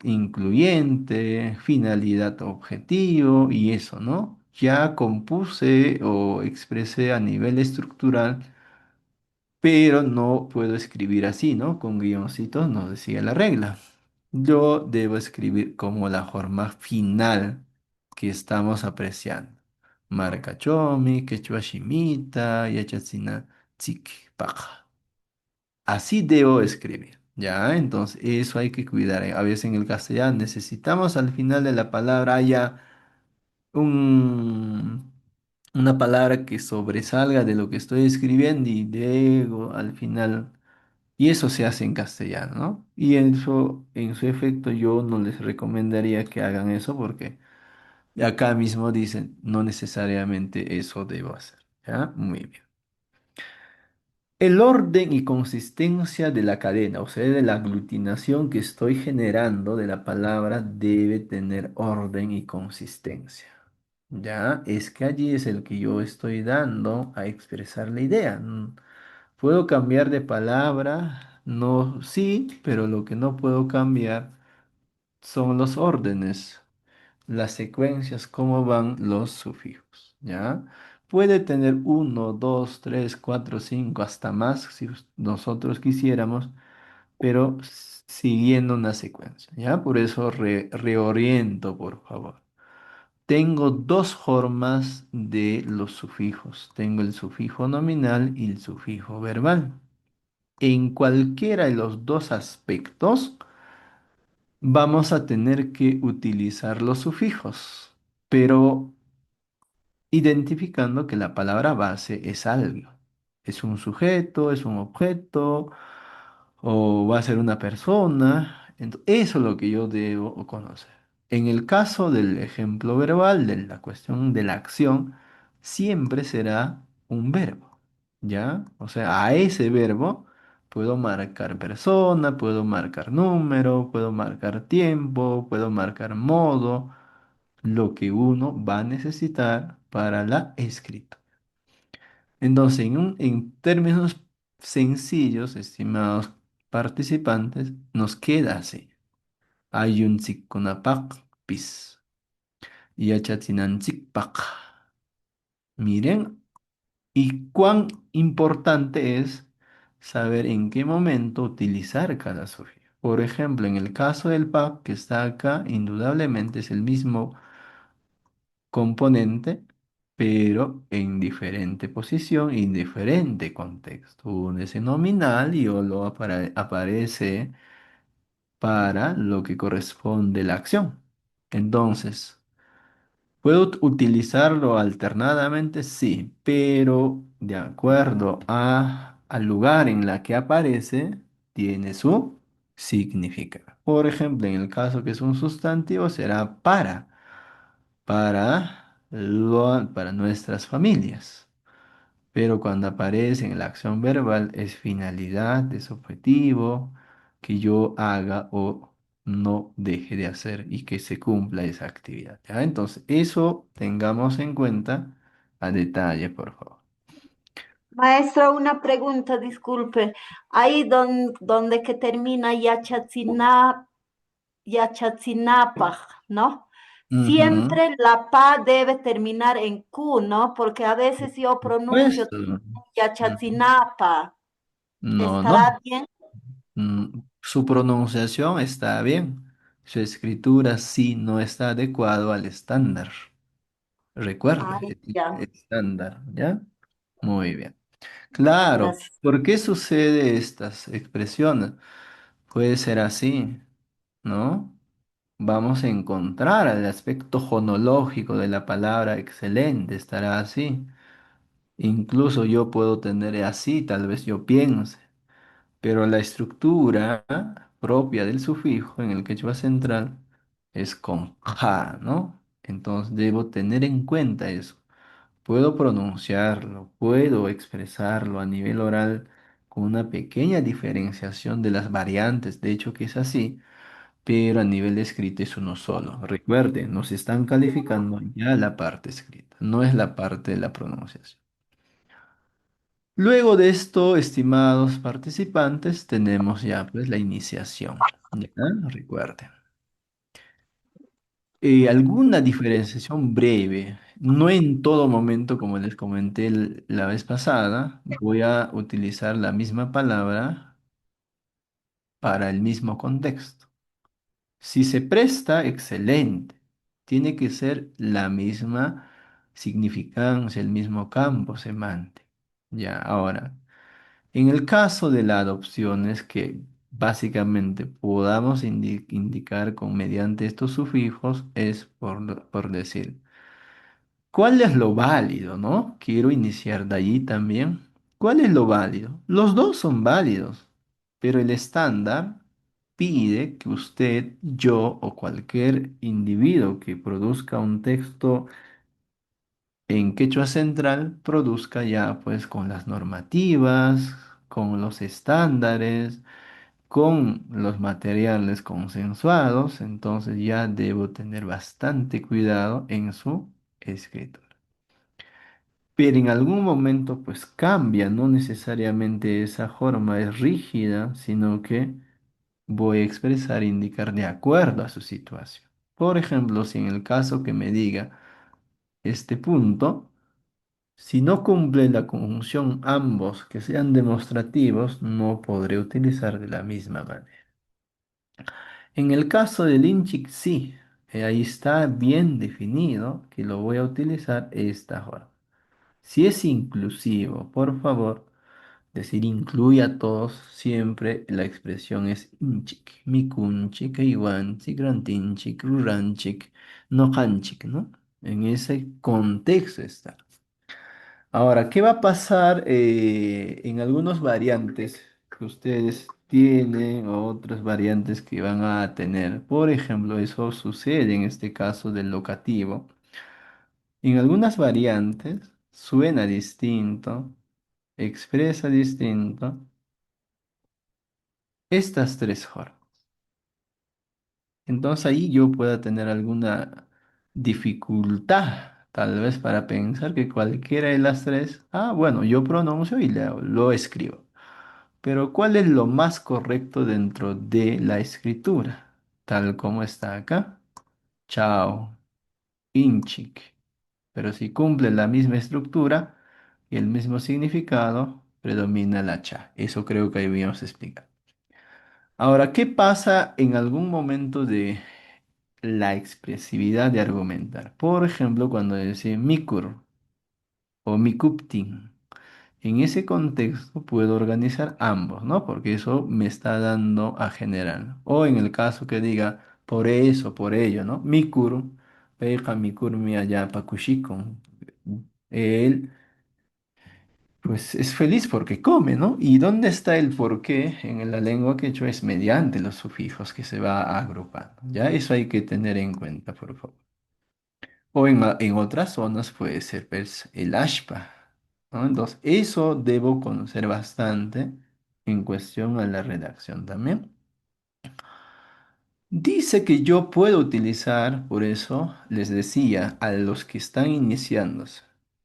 Speaker 1: incluyente, finalidad objetivo y eso, ¿no? Ya compuse o expresé a nivel estructural, pero no puedo escribir así, ¿no? Con guioncitos nos decía la regla. Yo debo escribir como la forma final que estamos apreciando. Marca chomi, quechua shimita, yachatsina tsik paja. Así debo escribir, ¿ya? Entonces, eso hay que cuidar. A veces en el castellano necesitamos al final de la palabra haya un, una palabra que sobresalga de lo que estoy escribiendo y luego al final, y eso se hace en castellano, ¿no? Y eso, en su efecto, yo no les recomendaría que hagan eso porque acá mismo dicen, no necesariamente eso debo hacer, ¿ya? Muy bien. El orden y consistencia de la cadena, o sea, de la aglutinación que estoy generando de la palabra, debe tener orden y consistencia. Ya, es que allí es el que yo estoy dando a expresar la idea. ¿Puedo cambiar de palabra? No, sí, pero lo que no puedo cambiar son los órdenes, las secuencias, cómo van los sufijos, ¿ya? Puede tener uno, dos, tres, cuatro, cinco, hasta más si nosotros quisiéramos, pero siguiendo una secuencia, ¿ya? Por eso reoriento, por favor. Tengo dos formas de los sufijos. Tengo el sufijo nominal y el sufijo verbal. En cualquiera de los dos aspectos, vamos a tener que utilizar los sufijos, pero identificando que la palabra base es algo. Es un sujeto, es un objeto, o va a ser una persona. Eso es lo que yo debo conocer. En el caso del ejemplo verbal, de la cuestión de la acción, siempre será un verbo, ¿ya? O sea, a ese verbo puedo marcar persona, puedo marcar número, puedo marcar tiempo, puedo marcar modo, lo que uno va a necesitar para la escritura. Entonces, en términos sencillos, estimados participantes, nos queda así. Ayuntzikunapaq pis. Yachatzinantzikpaq. Miren, y cuán importante es saber en qué momento utilizar cada sufijo. Por ejemplo, en el caso del PAC que está acá, indudablemente es el mismo componente, pero en diferente posición y en diferente contexto. Uno es en nominal y otro aparece para lo que corresponde a la acción. Entonces, ¿puedo utilizarlo alternadamente? Sí, pero de acuerdo al lugar en la que aparece, tiene su significado. Por ejemplo, en el caso que es un sustantivo, será para nuestras familias. Pero cuando aparece en la acción verbal es finalidad, es objetivo, que yo haga o no deje de hacer y que se cumpla esa actividad. ¿Ya? Entonces, eso tengamos en cuenta a detalle, por favor.
Speaker 2: Maestra, una pregunta, disculpe. Ahí donde que termina Yachatzinapaj, ¿no?
Speaker 1: Ujú.
Speaker 2: siempre la pa debe terminar en Q, ¿no? Porque a veces yo
Speaker 1: Pues,
Speaker 2: pronuncio Yachatzinapa.
Speaker 1: no,
Speaker 2: ¿Estará
Speaker 1: no.
Speaker 2: bien?
Speaker 1: Su pronunciación está bien. Su escritura sí no está adecuado al estándar. Recuerde,
Speaker 2: Ay,
Speaker 1: el
Speaker 2: ya,
Speaker 1: estándar, ¿ya? Muy bien. Claro,
Speaker 2: gracias.
Speaker 1: ¿por qué sucede estas expresiones? Puede ser así, ¿no? Vamos a encontrar el aspecto fonológico de la palabra excelente, estará así. Incluso yo puedo tener así, tal vez yo piense, pero la estructura propia del sufijo en el quechua central es con ja, ¿no? Entonces debo tener en cuenta eso. Puedo pronunciarlo, puedo expresarlo a nivel oral con una pequeña diferenciación de las variantes, de hecho que es así, pero a nivel de escrito es uno solo. Recuerden, nos están calificando ya la parte escrita, no es la parte de la pronunciación. Luego de esto, estimados participantes, tenemos ya pues la iniciación. ¿Ya? Recuerden. Alguna diferenciación breve, no en todo momento, como les comenté la vez pasada, voy a utilizar la misma palabra para el mismo contexto. Si se presta, excelente. Tiene que ser la misma significancia, el mismo campo semántico. Ya, ahora, en el caso de la adopción es que básicamente podamos indicar con mediante estos sufijos es por decir. ¿Cuál es lo válido, no? Quiero iniciar de allí también. ¿Cuál es lo válido? Los dos son válidos, pero el estándar pide que usted, yo o cualquier individuo que produzca un texto en quechua central produzca ya pues con las normativas, con los estándares, con los materiales consensuados, entonces ya debo tener bastante cuidado en su escritura. Pero en algún momento pues cambia, no necesariamente esa forma es rígida, sino que voy a expresar e indicar de acuerdo a su situación. Por ejemplo, si en el caso que me diga este punto, si no cumple la conjunción ambos que sean demostrativos, no podré utilizar de la misma manera. En el caso del inchic, sí, ahí está bien definido que lo voy a utilizar esta forma. Si es inclusivo, por favor, decir incluye a todos, siempre la expresión es inchik, mikunchik, iwanchik, rantinchik, ruranchik, nojanchik, ¿no? En ese contexto está. Ahora, ¿qué va a pasar en algunas variantes que ustedes tienen o otras variantes que van a tener? Por ejemplo, eso sucede en este caso del locativo. En algunas variantes suena distinto, expresa distinto estas tres formas. Entonces ahí yo pueda tener alguna dificultad, tal vez para pensar que cualquiera de las tres, bueno, yo pronuncio y lo escribo. Pero ¿cuál es lo más correcto dentro de la escritura? Tal como está acá. Chao, inchik. Pero si cumple la misma estructura y el mismo significado, predomina la cha. Eso creo que debíamos explicar. Ahora, ¿qué pasa en algún momento de la expresividad de argumentar? Por ejemplo, cuando dice mikur o mikuptin. En ese contexto puedo organizar ambos, ¿no? Porque eso me está dando a general. O en el caso que diga por eso, por ello, ¿no? Mikur, peja mikur mi allá pakushikon. Él, pues es feliz porque come, ¿no? ¿Y dónde está el porqué? En la lengua quechua es mediante los sufijos que se va agrupando. Ya eso hay que tener en cuenta, por favor. O en otras zonas puede ser pues, el ashpa, ¿no? Entonces, eso debo conocer bastante en cuestión a la redacción también. Dice que yo puedo utilizar, por eso les decía, a los que están iniciándose,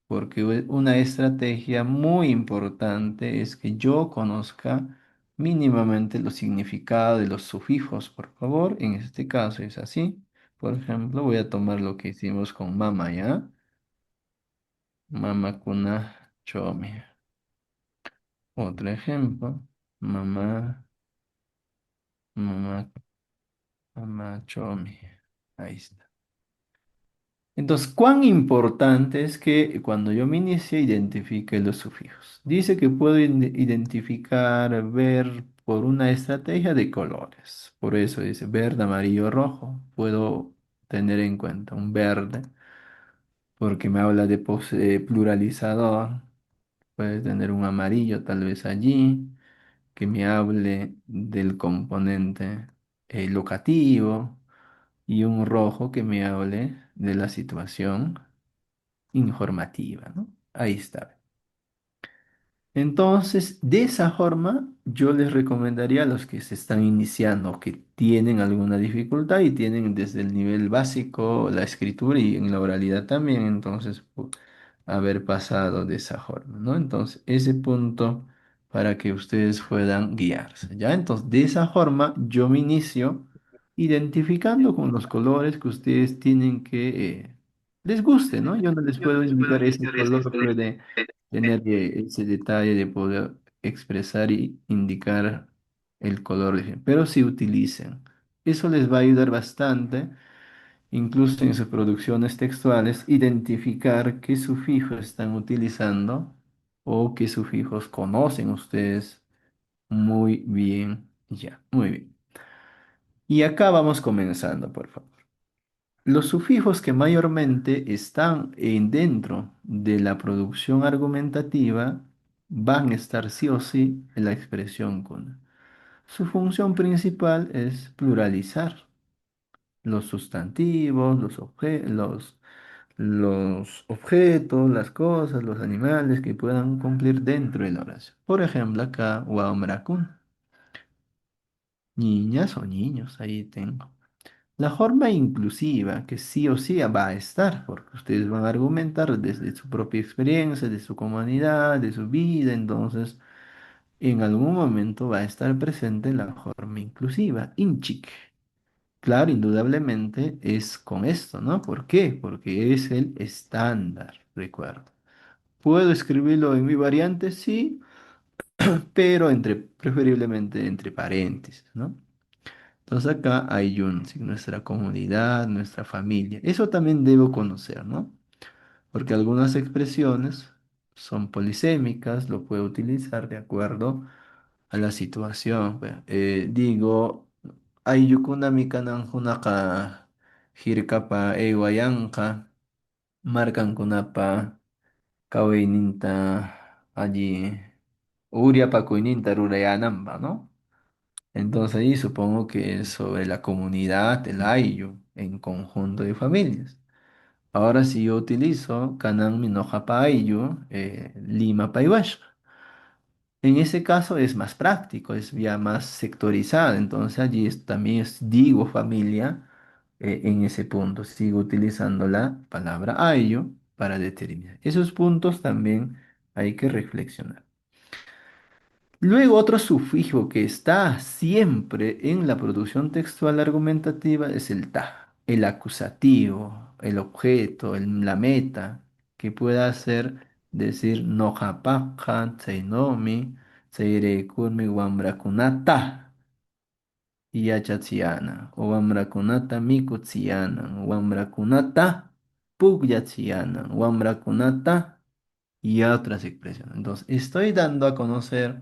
Speaker 1: porque una estrategia muy importante es que yo conozca mínimamente los significados de los sufijos, por favor, en este caso es así, Por ejemplo, voy a tomar lo que hicimos con mama, ¿ya? Mama kuna chomi. Otro ejemplo, mamá, mamá, mamá chomi. Ahí está. Entonces, ¿cuán importante es que cuando yo me inicie identifique los sufijos? Dice que puedo identificar, ver por una estrategia de colores. Por eso dice verde, amarillo, rojo. Puedo tener en cuenta un verde porque me habla de pluralizador. Puede tener un amarillo tal vez allí que me hable del componente locativo y un rojo que me hable de la situación informativa, ¿no? Ahí está. Entonces, de esa forma, yo les recomendaría a los que se están iniciando, que tienen alguna dificultad y tienen desde el nivel básico la escritura y en la oralidad también, entonces, haber pasado de esa forma, ¿no? Entonces, ese punto para que ustedes puedan guiarse, ¿ya? Entonces, de esa forma, yo me inicio identificando con los colores que ustedes tienen que les guste, ¿no? Yo no les puedo indicar ese color puede tener ese detalle de poder expresar y indicar el color, pero sí utilicen. Eso les va a ayudar bastante, incluso en sus producciones textuales, identificar qué sufijos están utilizando o qué sufijos conocen ustedes muy bien. Ya, muy bien. Y acá vamos comenzando, por favor. Los sufijos que mayormente están dentro de la producción argumentativa van a estar sí o sí en la expresión con. Su función principal es pluralizar los sustantivos, los objetos, las cosas, los animales que puedan cumplir dentro de la oración. Por ejemplo, acá, wamrakun, niñas o niños, ahí tengo. La forma inclusiva, que sí o sí va a estar, porque ustedes van a argumentar desde su propia experiencia, de su comunidad, de su vida, entonces en algún momento va a estar presente la forma inclusiva, inchik. Claro, indudablemente es con esto, ¿no? ¿Por qué? Porque es el estándar, recuerdo. ¿Puedo escribirlo en mi variante? Sí, pero preferiblemente entre paréntesis, ¿no? Entonces acá hay un, sí, nuestra comunidad, nuestra familia. Eso también debo conocer, ¿no? Porque algunas expresiones son polisémicas, lo puedo utilizar de acuerdo a la situación. Digo, ayyukuna mikanankunaka hirkapa aywayanqa markankunapa kawayninta allí uryapakuyninta rurayananpaq, ¿no? Entonces ahí supongo que es sobre la comunidad, el ayllu, en conjunto de familias. Ahora si yo utilizo Kanan Minoja ayllu, Lima Paiwash. En ese caso es más práctico, es ya más sectorizado. Entonces allí también digo familia en ese punto. Sigo utilizando la palabra ayllu para determinar. Esos puntos también hay que reflexionar. Luego, otro sufijo que está siempre en la producción textual argumentativa es el ta, el acusativo, el objeto, la meta, que pueda hacer decir no japaja, tseinomi, tseirekurmi wambrakunata yachatsiana, o wambrakunata mikutsiana, wambrakunata pukyatsiana, wambrakunata y otras expresiones. Entonces, estoy dando a conocer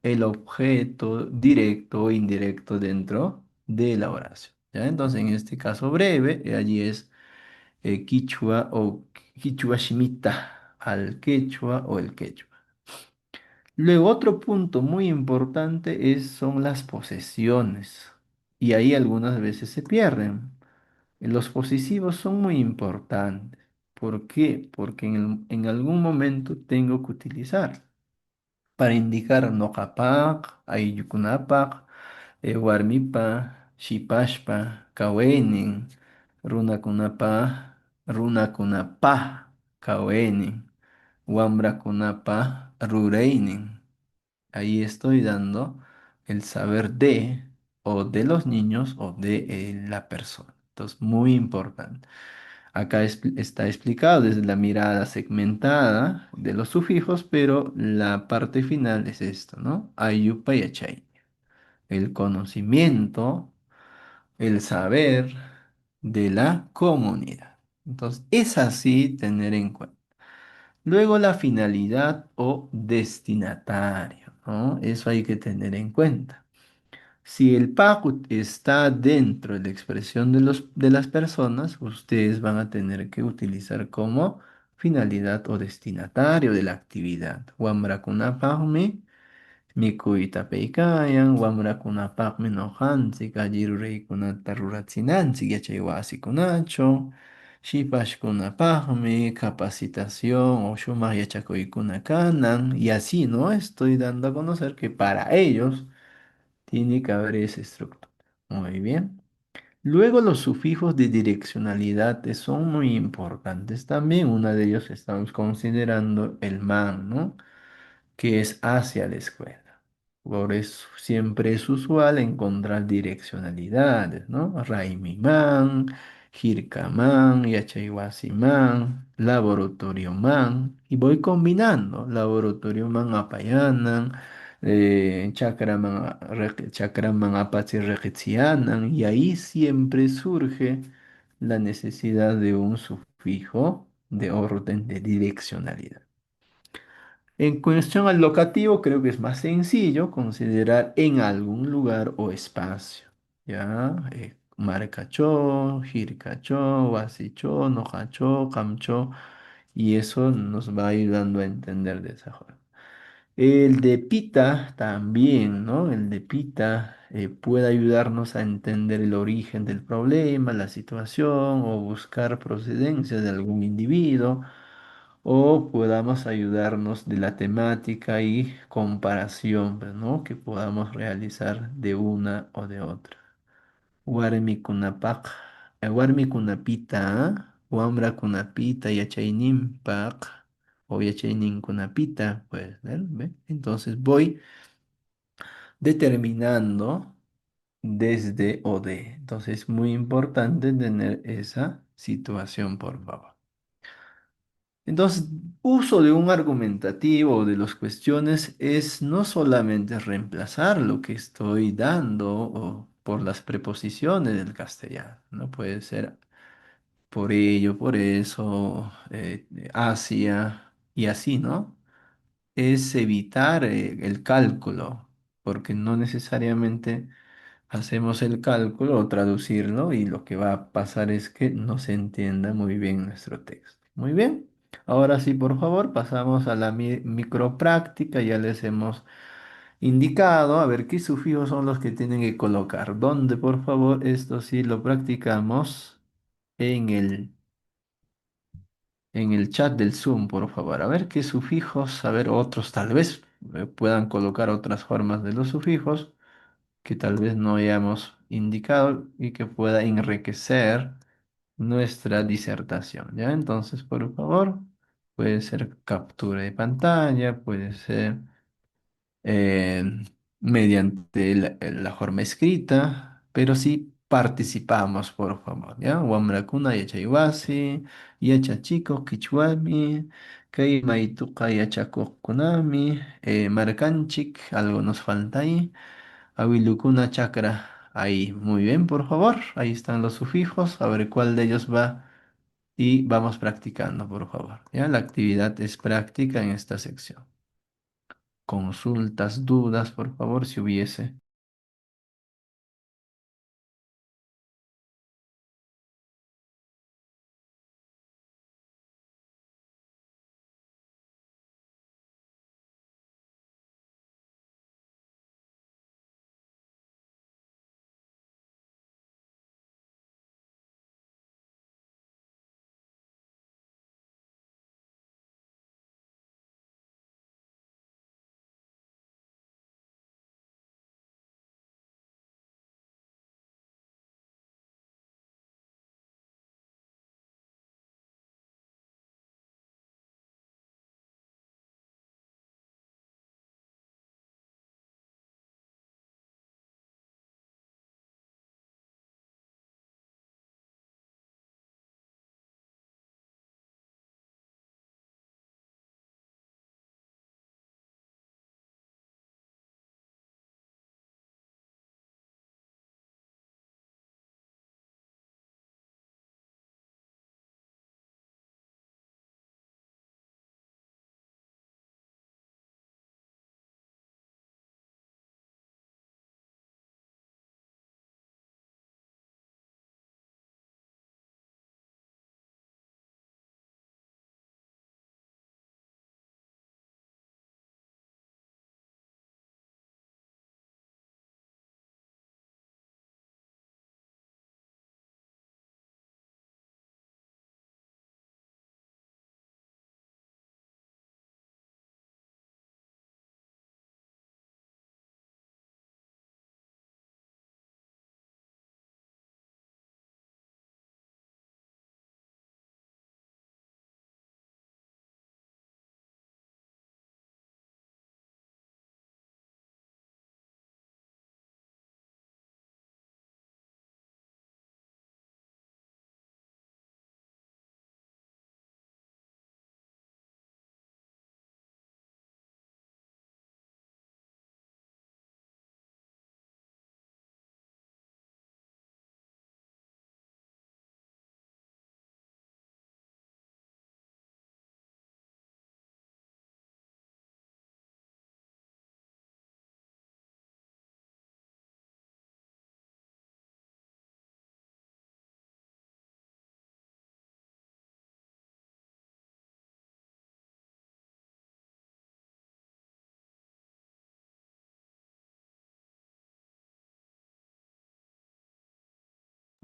Speaker 1: el objeto directo o indirecto dentro de la oración. ¿Ya? Entonces, en este caso breve, allí es quichua o quichua shimita, al quechua o el quechua. Luego, otro punto muy importante son las posesiones. Y ahí algunas veces se pierden. Los posesivos son muy importantes. ¿Por qué? Porque en algún momento tengo que utilizar para indicar noqapak, ayllukunapak, warmipa, shipashpa, kawenin, runakunapa, kawenin, wamrakunapa, rureinin. Ahí estoy dando el saber de o de los niños o de la persona. Entonces, muy importante. Acá está explicado desde la mirada segmentada de los sufijos, pero la parte final es esto, ¿no? Ayupa y achay. El conocimiento, el saber de la comunidad. Entonces, es así tener en cuenta. Luego la finalidad o destinatario, ¿no? Eso hay que tener en cuenta. Si el pago está dentro de la expresión de las personas, ustedes van a tener que utilizar como finalidad o destinatario de la actividad. Wamrakunapaqmi mikuyta wamrakunapaqmi noqanchik alliruraykunata ruratsinanchik yachay wasikunacho, shipashkunapaqmi capacitación o shumaq yachakuykuna kanan, y así, ¿no? Estoy dando a conocer que para ellos tiene que haber esa estructura. Muy bien. Luego los sufijos de direccionalidad son muy importantes también. Una de ellos estamos considerando el man, ¿no? Que es hacia la escuela. Por eso siempre es usual encontrar direccionalidades, ¿no? Raimiman, Hirkaman, Yachayhuasiman, Laboratorio Man, y voy combinando, Laboratorio Man Apayanan, Chakraman Apache Regetsianan, y ahí siempre surge la necesidad de un sufijo de orden de direccionalidad. En cuestión al locativo, creo que es más sencillo considerar en algún lugar o espacio. ¿Ya? Marcacho, Jircacho, Wasicho, Nojacho, Camcho, y eso nos va ayudando a entender de esa forma. El de Pita también, ¿no? El de Pita puede ayudarnos a entender el origen del problema, la situación o buscar procedencia de algún individuo o podamos ayudarnos de la temática y comparación, pues, ¿no? Que podamos realizar de una o de otra. Warmikunapaq, warmikunapita, wamrakunapita, yachayninpaq, o yachayninkunapita, pues, ¿ve? Entonces voy determinando desde o de. Entonces es muy importante tener esa situación, por favor. Entonces, uso de un argumentativo o de las cuestiones es no solamente reemplazar lo que estoy dando o por las preposiciones del castellano, no puede ser por ello, por eso, hacia y así, ¿no? Es evitar el cálculo, porque no necesariamente hacemos el cálculo o traducirlo y lo que va a pasar es que no se entienda muy bien nuestro texto. Muy bien. Ahora sí, por favor, pasamos a la micropráctica. Ya les hemos indicado a ver qué sufijos son los que tienen que colocar. ¿Dónde, por favor? Esto sí lo practicamos en el chat del Zoom, por favor. A ver qué sufijos, a ver otros tal vez puedan colocar otras formas de los sufijos que tal vez no hayamos indicado y que pueda enriquecer nuestra disertación, ¿ya? Entonces, por favor, puede ser captura de pantalla, puede ser eh, mediante la forma escrita, pero sí participamos, por favor, ¿ya? Wamrakuna yachaywashi, yachachikos kichwami, kay maituqa yachakuqkunami, markanchik, algo nos falta ahí. Avilukuna chakra. Ahí, muy bien, por favor. Ahí están los sufijos. A ver cuál de ellos va. Y vamos practicando, por favor. ¿Ya? La actividad es práctica en esta sección. Consultas, dudas, por favor, si hubiese.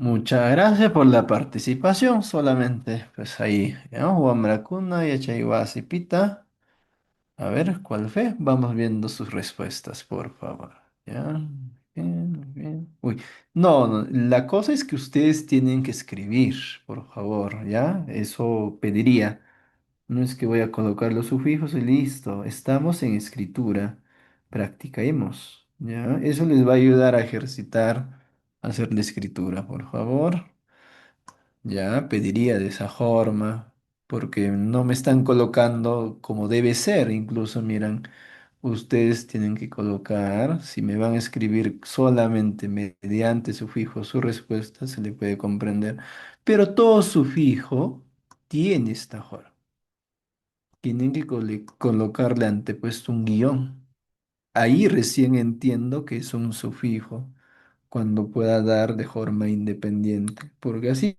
Speaker 1: Muchas gracias por la participación. Solamente, pues ahí, ¿no? Wamrakuna y Pita. A ver, ¿cuál fue? Vamos viendo sus respuestas, por favor. ¿Ya? Bien, bien. Uy, no, no, la cosa es que ustedes tienen que escribir, por favor, ¿ya? Eso pediría. No es que voy a colocar los sufijos y listo. Estamos en escritura. Practiquemos, ¿ya? Eso les va a ayudar a ejercitar, a hacer la escritura, por favor. Ya, pediría de esa forma, porque no me están colocando como debe ser. Incluso, miran, ustedes tienen que colocar, si me van a escribir solamente mediante sufijo su respuesta, se le puede comprender. Pero todo sufijo tiene esta forma. Tienen que colocarle antepuesto un guión. Ahí recién entiendo que es un sufijo cuando pueda dar de forma independiente, porque así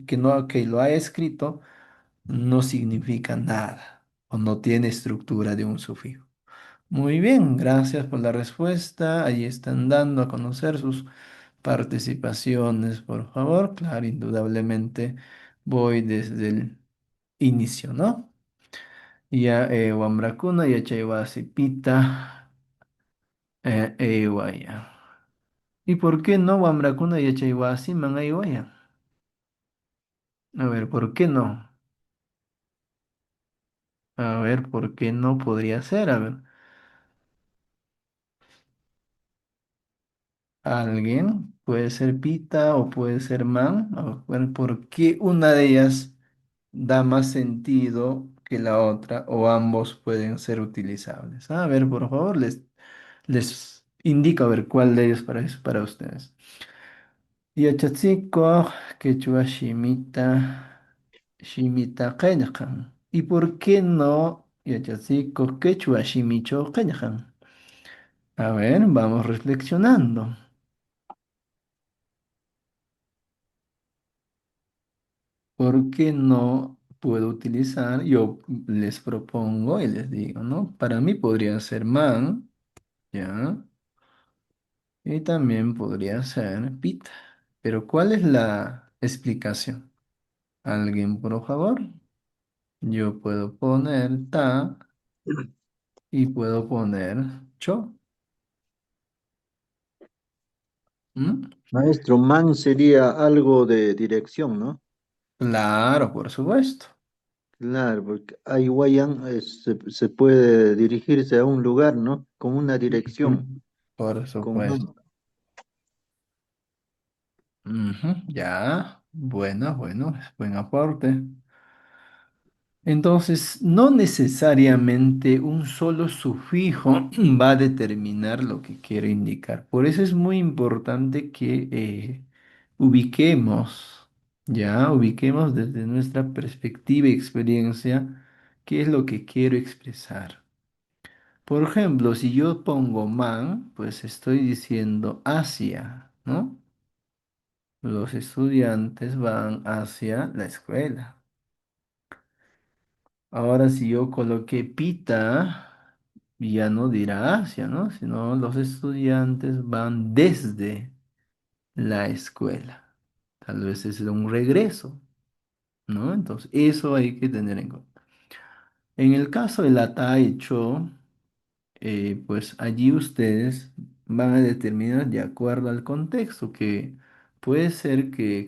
Speaker 1: que no que lo haya escrito no significa nada o no tiene estructura de un sufijo. Muy bien, gracias por la respuesta. Ahí están dando a conocer sus participaciones, por favor. Claro, indudablemente voy desde el inicio, ¿no? Ya, Wamrakuna, ya Pita, Waya. ¿Y por qué no Wamrakuna y Chaiwasi man Waya? A ver, ¿por qué no? A ver, ¿por qué no podría ser? A ver, alguien puede ser Pita o puede ser Man. A ver, ¿por qué una de ellas da más sentido que la otra o ambos pueden ser utilizables? A ver, por favor, les indico a ver cuál de ellos para ustedes. Yachatsiko, quechua shimita qillqan. ¿Y por qué no yachatsiko quechua shimicho qillqan? A ver, vamos reflexionando. ¿Por qué no puedo utilizar? Yo les propongo y les digo, ¿no? Para mí podría ser man, ¿ya? Y también podría ser pita. Pero ¿cuál es la explicación? ¿Alguien, por favor? Yo puedo poner ta y puedo poner cho. ¿Mm?
Speaker 4: Maestro, man sería algo de dirección, ¿no?
Speaker 1: Claro, por supuesto.
Speaker 4: Claro, porque Ayhuayán se puede dirigirse a un lugar, ¿no? Con una
Speaker 1: Ujú.
Speaker 4: dirección,
Speaker 1: Por
Speaker 4: con
Speaker 1: supuesto.
Speaker 4: man.
Speaker 1: Ujú, ya, bueno, bueno, es buen aporte. Entonces, no necesariamente un solo sufijo va a determinar lo que quiero indicar. Por eso es muy importante que ubiquemos, ya, ubiquemos desde nuestra perspectiva y experiencia qué es lo que quiero expresar. Por ejemplo, si yo pongo man, pues estoy diciendo hacia, ¿no? Los estudiantes van hacia la escuela. Ahora, si yo coloqué pita, ya no dirá hacia, ¿no? Sino los estudiantes van desde la escuela. Tal vez es un regreso, ¿no? Entonces, eso hay que tener en cuenta. En el caso de la hecho, pues allí ustedes van a determinar de acuerdo al contexto, que puede ser que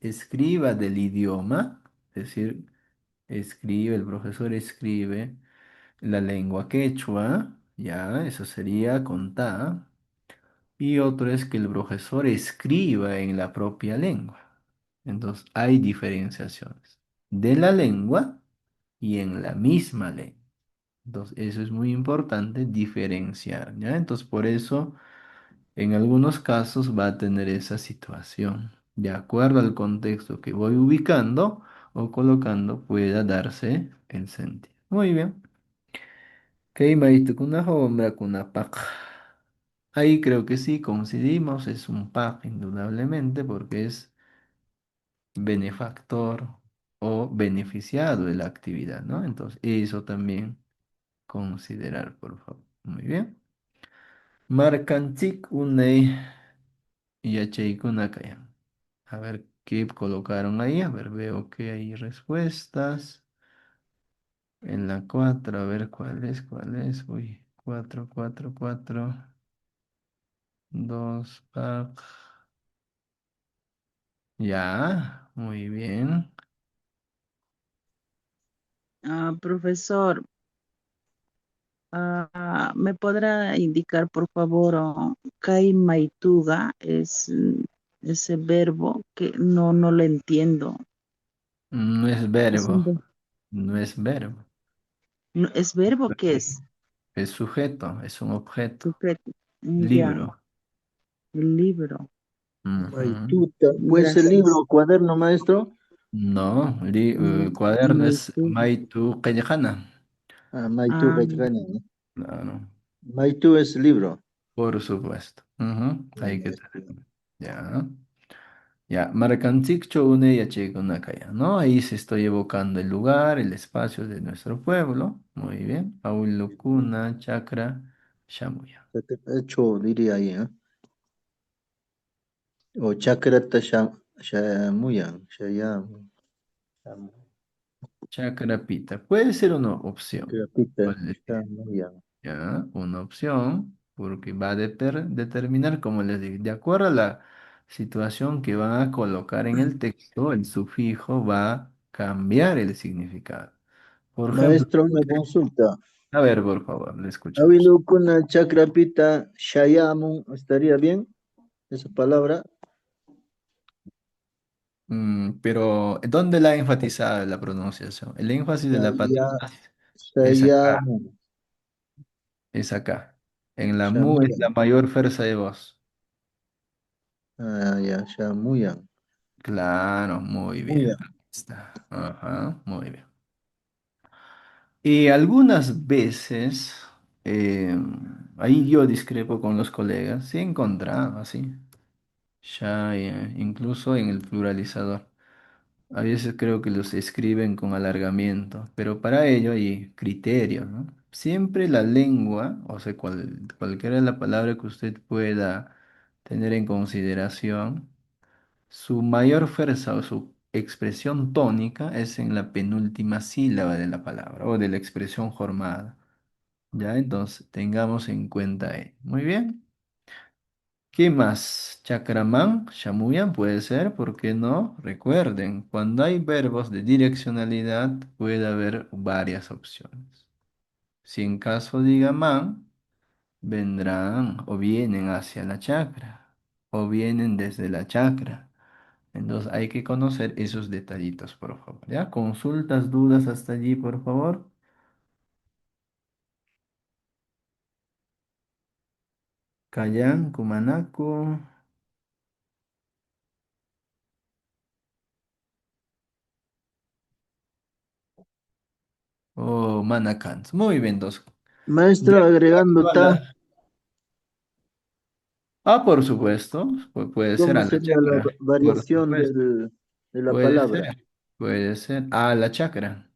Speaker 1: escriba del idioma, es decir, el profesor escribe la lengua quechua, ya, eso sería con ta, y otro es que el profesor escriba en la propia lengua. Entonces, hay diferenciaciones de la lengua y en la misma lengua. Entonces, eso es muy importante diferenciar, ¿ya? Entonces, por eso, en algunos casos va a tener esa situación. De acuerdo al contexto que voy ubicando o colocando, pueda darse el sentido. Muy bien. Keimaitukunaqa wamrakunapaqa. Ahí creo que sí coincidimos, es un pack indudablemente porque es benefactor o beneficiado de la actividad, ¿no? Entonces, eso también considerar, por favor. Muy bien. Markanchik unay yachaykunakayan. A ver qué colocaron ahí. A ver, veo que hay respuestas. En la 4 a ver cuál es, cuál es. Uy, 4 4 4 2 pack. Ya, muy bien.
Speaker 5: Profesor, ¿me podrá indicar, por favor, Maituga es ese verbo que no lo entiendo?
Speaker 1: No es
Speaker 5: Es
Speaker 1: verbo, no es verbo.
Speaker 5: ¿Es verbo qué es?
Speaker 1: Es sujeto, es un objeto.
Speaker 5: Sujeto. Ya,
Speaker 1: Libro.
Speaker 5: libro.
Speaker 1: Ujú.
Speaker 4: Maituta, ¿puede ser libro
Speaker 5: Gracias.
Speaker 4: o cuaderno, maestro?
Speaker 1: No,
Speaker 5: Mm,
Speaker 1: cuaderno es
Speaker 5: Maituga.
Speaker 1: Maitu Callejana.
Speaker 4: Ah, Maitú,
Speaker 5: Ah,
Speaker 4: Gachagana, ¿no?
Speaker 1: Claro,
Speaker 4: Maitú es libro.
Speaker 1: por supuesto. Ujú,
Speaker 4: Ya,
Speaker 1: hay que
Speaker 4: maestro.
Speaker 1: tener. Ya. Ya, Marcantziccho une y Achegunacaya, ¿no? Ahí se estoy evocando el lugar, el espacio de nuestro pueblo. Muy bien. Aulukuna, Chakra, Shamuya.
Speaker 4: Hecho, diría ahí, ¿eh? O chakrata shamuyan,
Speaker 1: Chakra Pita. Puede ser una opción.
Speaker 4: chakrapita
Speaker 1: Puede decir,
Speaker 4: shamuyan.
Speaker 1: ya, una opción, porque va a determinar, como les digo, de acuerdo a la situación que van a colocar en el texto, el sufijo va a cambiar el significado. Por ejemplo,
Speaker 4: Maestro, una consulta.
Speaker 1: a ver, por favor, le escuchamos.
Speaker 4: Habido una chakrapita shayamun, ¿estaría bien esa palabra?
Speaker 1: Pero, ¿dónde la ha enfatizado la pronunciación? El énfasis de la
Speaker 4: Shaya,
Speaker 1: palabra es acá,
Speaker 4: shayamun,
Speaker 1: es acá. En la mu es la
Speaker 4: shamuyan.
Speaker 1: mayor fuerza de voz.
Speaker 4: Ah, ya, shamuyan.
Speaker 1: Claro, muy bien.
Speaker 4: Muyan.
Speaker 1: Ahí está. Ajá, muy bien. Y algunas veces, eh, ahí yo discrepo con los colegas, sí he encontrado así, ya incluso en el pluralizador. A veces creo que los escriben con alargamiento, pero para ello hay criterios, ¿no? Siempre la lengua, o sea, cualquiera de la palabra que usted pueda tener en consideración, su mayor fuerza o su expresión tónica es en la penúltima sílaba de la palabra o de la expresión formada. Ya, entonces tengamos en cuenta ello. Muy bien. ¿Qué más? Chacramán, Shamuyan puede ser, ¿por qué no? Recuerden, cuando hay verbos de direccionalidad puede haber varias opciones. Si en caso diga man, vendrán o vienen hacia la chacra o vienen desde la chacra. Entonces hay que conocer esos detallitos, por favor. ¿Ya? Consultas, dudas hasta allí, por favor. Cayán, Cumanaco o Manacans. Muy bien, dos. De
Speaker 4: Maestro, agregando
Speaker 1: acuerdo a
Speaker 4: ta,
Speaker 1: por supuesto, puede ser
Speaker 4: ¿cómo
Speaker 1: a la
Speaker 4: sería la
Speaker 1: chacra. Por
Speaker 4: variación
Speaker 1: supuesto,
Speaker 4: de la
Speaker 1: puede
Speaker 4: palabra?
Speaker 1: ser. Puede ser a la chacra.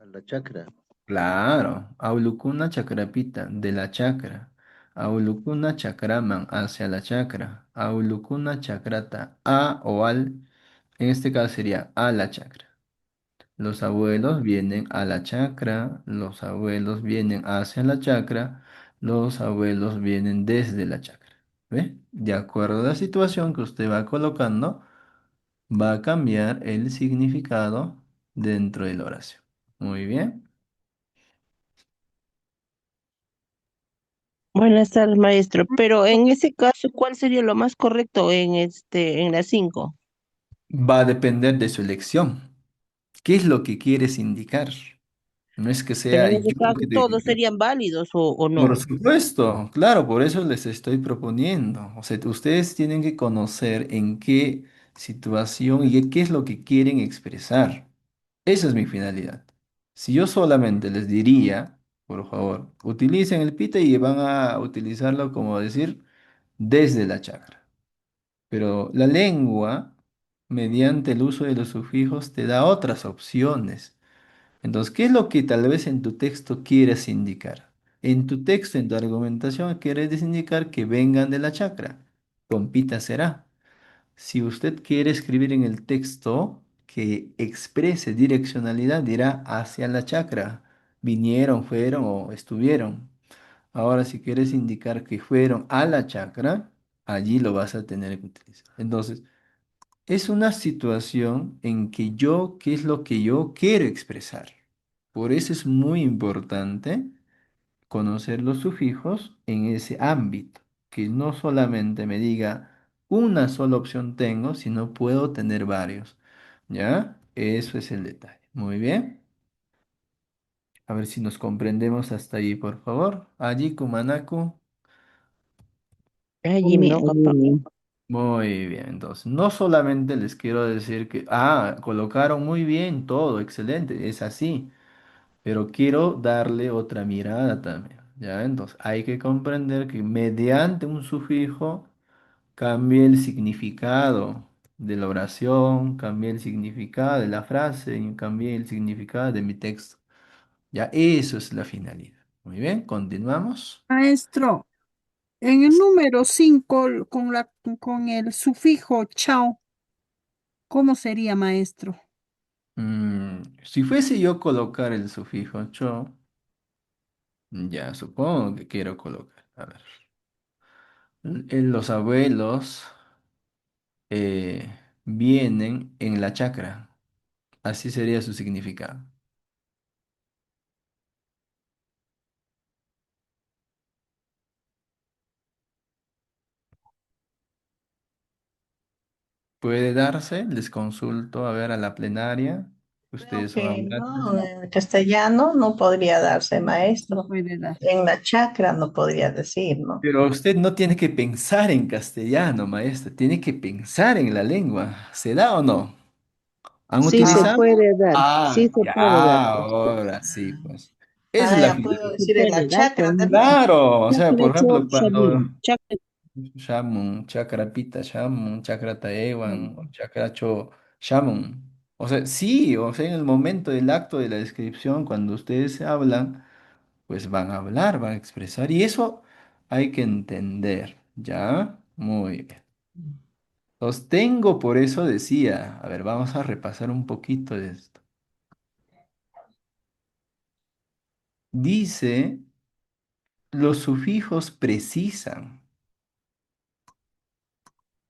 Speaker 4: A la chakra.
Speaker 1: Claro, Aulukuna chakrapita, de la chakra. Aulukuna chakraman, hacia la chakra. Aulukuna chakrata, a o al, en este caso sería a la chakra. Los abuelos vienen a la chakra, los abuelos vienen hacia la chakra, los abuelos vienen desde la chakra. ¿Ve? De acuerdo a la situación que usted va colocando, va a cambiar el significado dentro de la oración. Muy bien.
Speaker 6: Buenas tardes, maestro. Pero en ese caso, ¿cuál sería lo más correcto en la 5?
Speaker 1: Va a depender de su elección. ¿Qué es lo que quieres indicar? No es que
Speaker 6: Pero
Speaker 1: sea
Speaker 6: en ese
Speaker 1: yo
Speaker 6: caso,
Speaker 1: que
Speaker 6: ¿todos serían válidos o
Speaker 1: Por
Speaker 6: no?
Speaker 1: supuesto, claro, por eso les estoy proponiendo. O sea, ustedes tienen que conocer en qué situación y qué es lo que quieren expresar. Esa es mi finalidad. Si yo solamente les diría, por favor, utilicen el pita y van a utilizarlo como decir desde la chakra. Pero la lengua, mediante el uso de los sufijos, te da otras opciones. Entonces, ¿qué es lo que tal vez en tu texto quieres indicar? En tu texto, en tu argumentación, quieres indicar que vengan de la chakra. Compita será. Si usted quiere escribir en el texto que exprese direccionalidad, dirá hacia la chacra. Vinieron, fueron o estuvieron. Ahora, si quieres indicar que fueron a la chacra, allí lo vas a tener que utilizar. Entonces, es una situación en que yo, ¿qué es lo que yo quiero expresar? Por eso es muy importante conocer los sufijos en ese ámbito, que no solamente me diga una sola opción tengo, sino puedo tener varios. ¿Ya? Eso es el detalle. Muy bien. A ver si nos comprendemos hasta ahí, por favor. Allí, Kumanaku.
Speaker 6: Ayim,
Speaker 5: Ayumi,
Speaker 6: ¿no, papá?
Speaker 5: ayumi.
Speaker 1: Muy bien, entonces, no solamente les quiero decir que, colocaron muy bien todo, excelente, es así, pero quiero darle otra mirada también, ¿ya? Entonces, hay que comprender que mediante un sufijo cambia el significado de la oración, cambia el significado de la frase y cambia el significado de mi texto, ¿ya? Eso es la finalidad. Muy bien, continuamos.
Speaker 7: Maestro, en el número 5 con el sufijo chao, ¿cómo sería, maestro?
Speaker 1: Si fuese yo colocar el sufijo cho, ya, supongo que quiero colocar. A ver. Los abuelos eh, vienen en la chacra. Así sería su significado. ¿Puede darse? Les consulto a ver a la plenaria.
Speaker 8: Creo
Speaker 1: Ustedes son
Speaker 8: que
Speaker 1: hablantes.
Speaker 8: no, en castellano no podría darse
Speaker 7: No
Speaker 8: maestro.
Speaker 7: puede dar.
Speaker 8: En la chacra no podría decir, ¿no?
Speaker 1: Pero usted no tiene que pensar en castellano, maestra. Tiene que pensar en la lengua. ¿Se da o no? ¿Han
Speaker 5: Sí se
Speaker 1: utilizado?
Speaker 8: Ah,
Speaker 5: puede dar, sí se
Speaker 1: Ya,
Speaker 5: puede dar, pues.
Speaker 1: ahora sí, pues. Esa es la
Speaker 8: ya puedo
Speaker 1: finalidad.
Speaker 5: Se
Speaker 8: decir en
Speaker 5: puede
Speaker 8: la
Speaker 5: dar, pues.
Speaker 8: chacra también.
Speaker 1: Claro, o sea,
Speaker 5: Chakra
Speaker 1: por
Speaker 5: cho,
Speaker 1: ejemplo, cuando
Speaker 5: shabim. Chakra,
Speaker 1: Shamun, Chakrapita Shamun, Chakrata Ewan, o Chakracho Shamun. O sea, sí, o sea, en el momento del acto de la descripción, cuando ustedes hablan, pues van a hablar, van a expresar, y eso hay que entender, ¿ya? Muy bien. Los tengo, por eso decía, a ver, vamos a repasar un poquito de esto. Dice, los sufijos precisan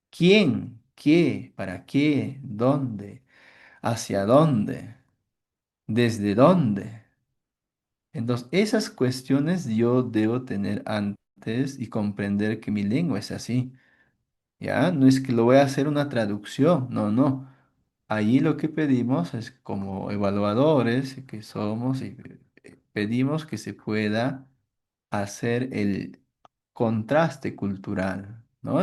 Speaker 1: quién, qué, para qué, dónde, hacia dónde. ¿Desde dónde? Entonces, esas cuestiones yo debo tener antes y comprender que mi lengua es así, ¿ya? No es que lo voy a hacer una traducción, no, no. Ahí lo que pedimos es como evaluadores que somos y pedimos que se pueda hacer el contraste cultural, ¿no?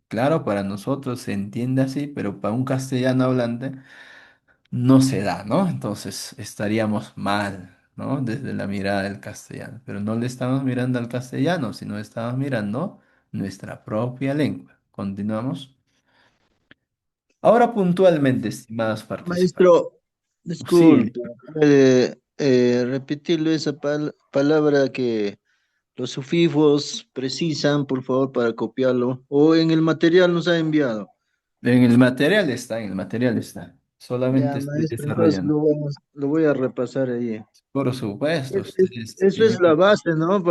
Speaker 1: Claro, para nosotros se entiende así, pero para un castellano hablante no se da, ¿no? Entonces estaríamos mal, ¿no? Desde la mirada del castellano, pero no le estamos mirando al castellano, sino estamos mirando nuestra propia lengua. Continuamos. Ahora puntualmente, estimados participantes.
Speaker 4: Maestro,
Speaker 1: Sí,
Speaker 4: disculpe, ¿puede repetirle esa palabra que los sufijos precisan, por favor, para copiarlo? O en el material nos ha enviado.
Speaker 1: en el material está, en el material está. Solamente
Speaker 4: Ya,
Speaker 1: estoy
Speaker 4: maestro, entonces
Speaker 1: desarrollando.
Speaker 4: lo voy a repasar ahí.
Speaker 1: Por supuesto, ustedes
Speaker 4: Eso es
Speaker 1: tienen
Speaker 4: la
Speaker 1: que...
Speaker 4: base, ¿no?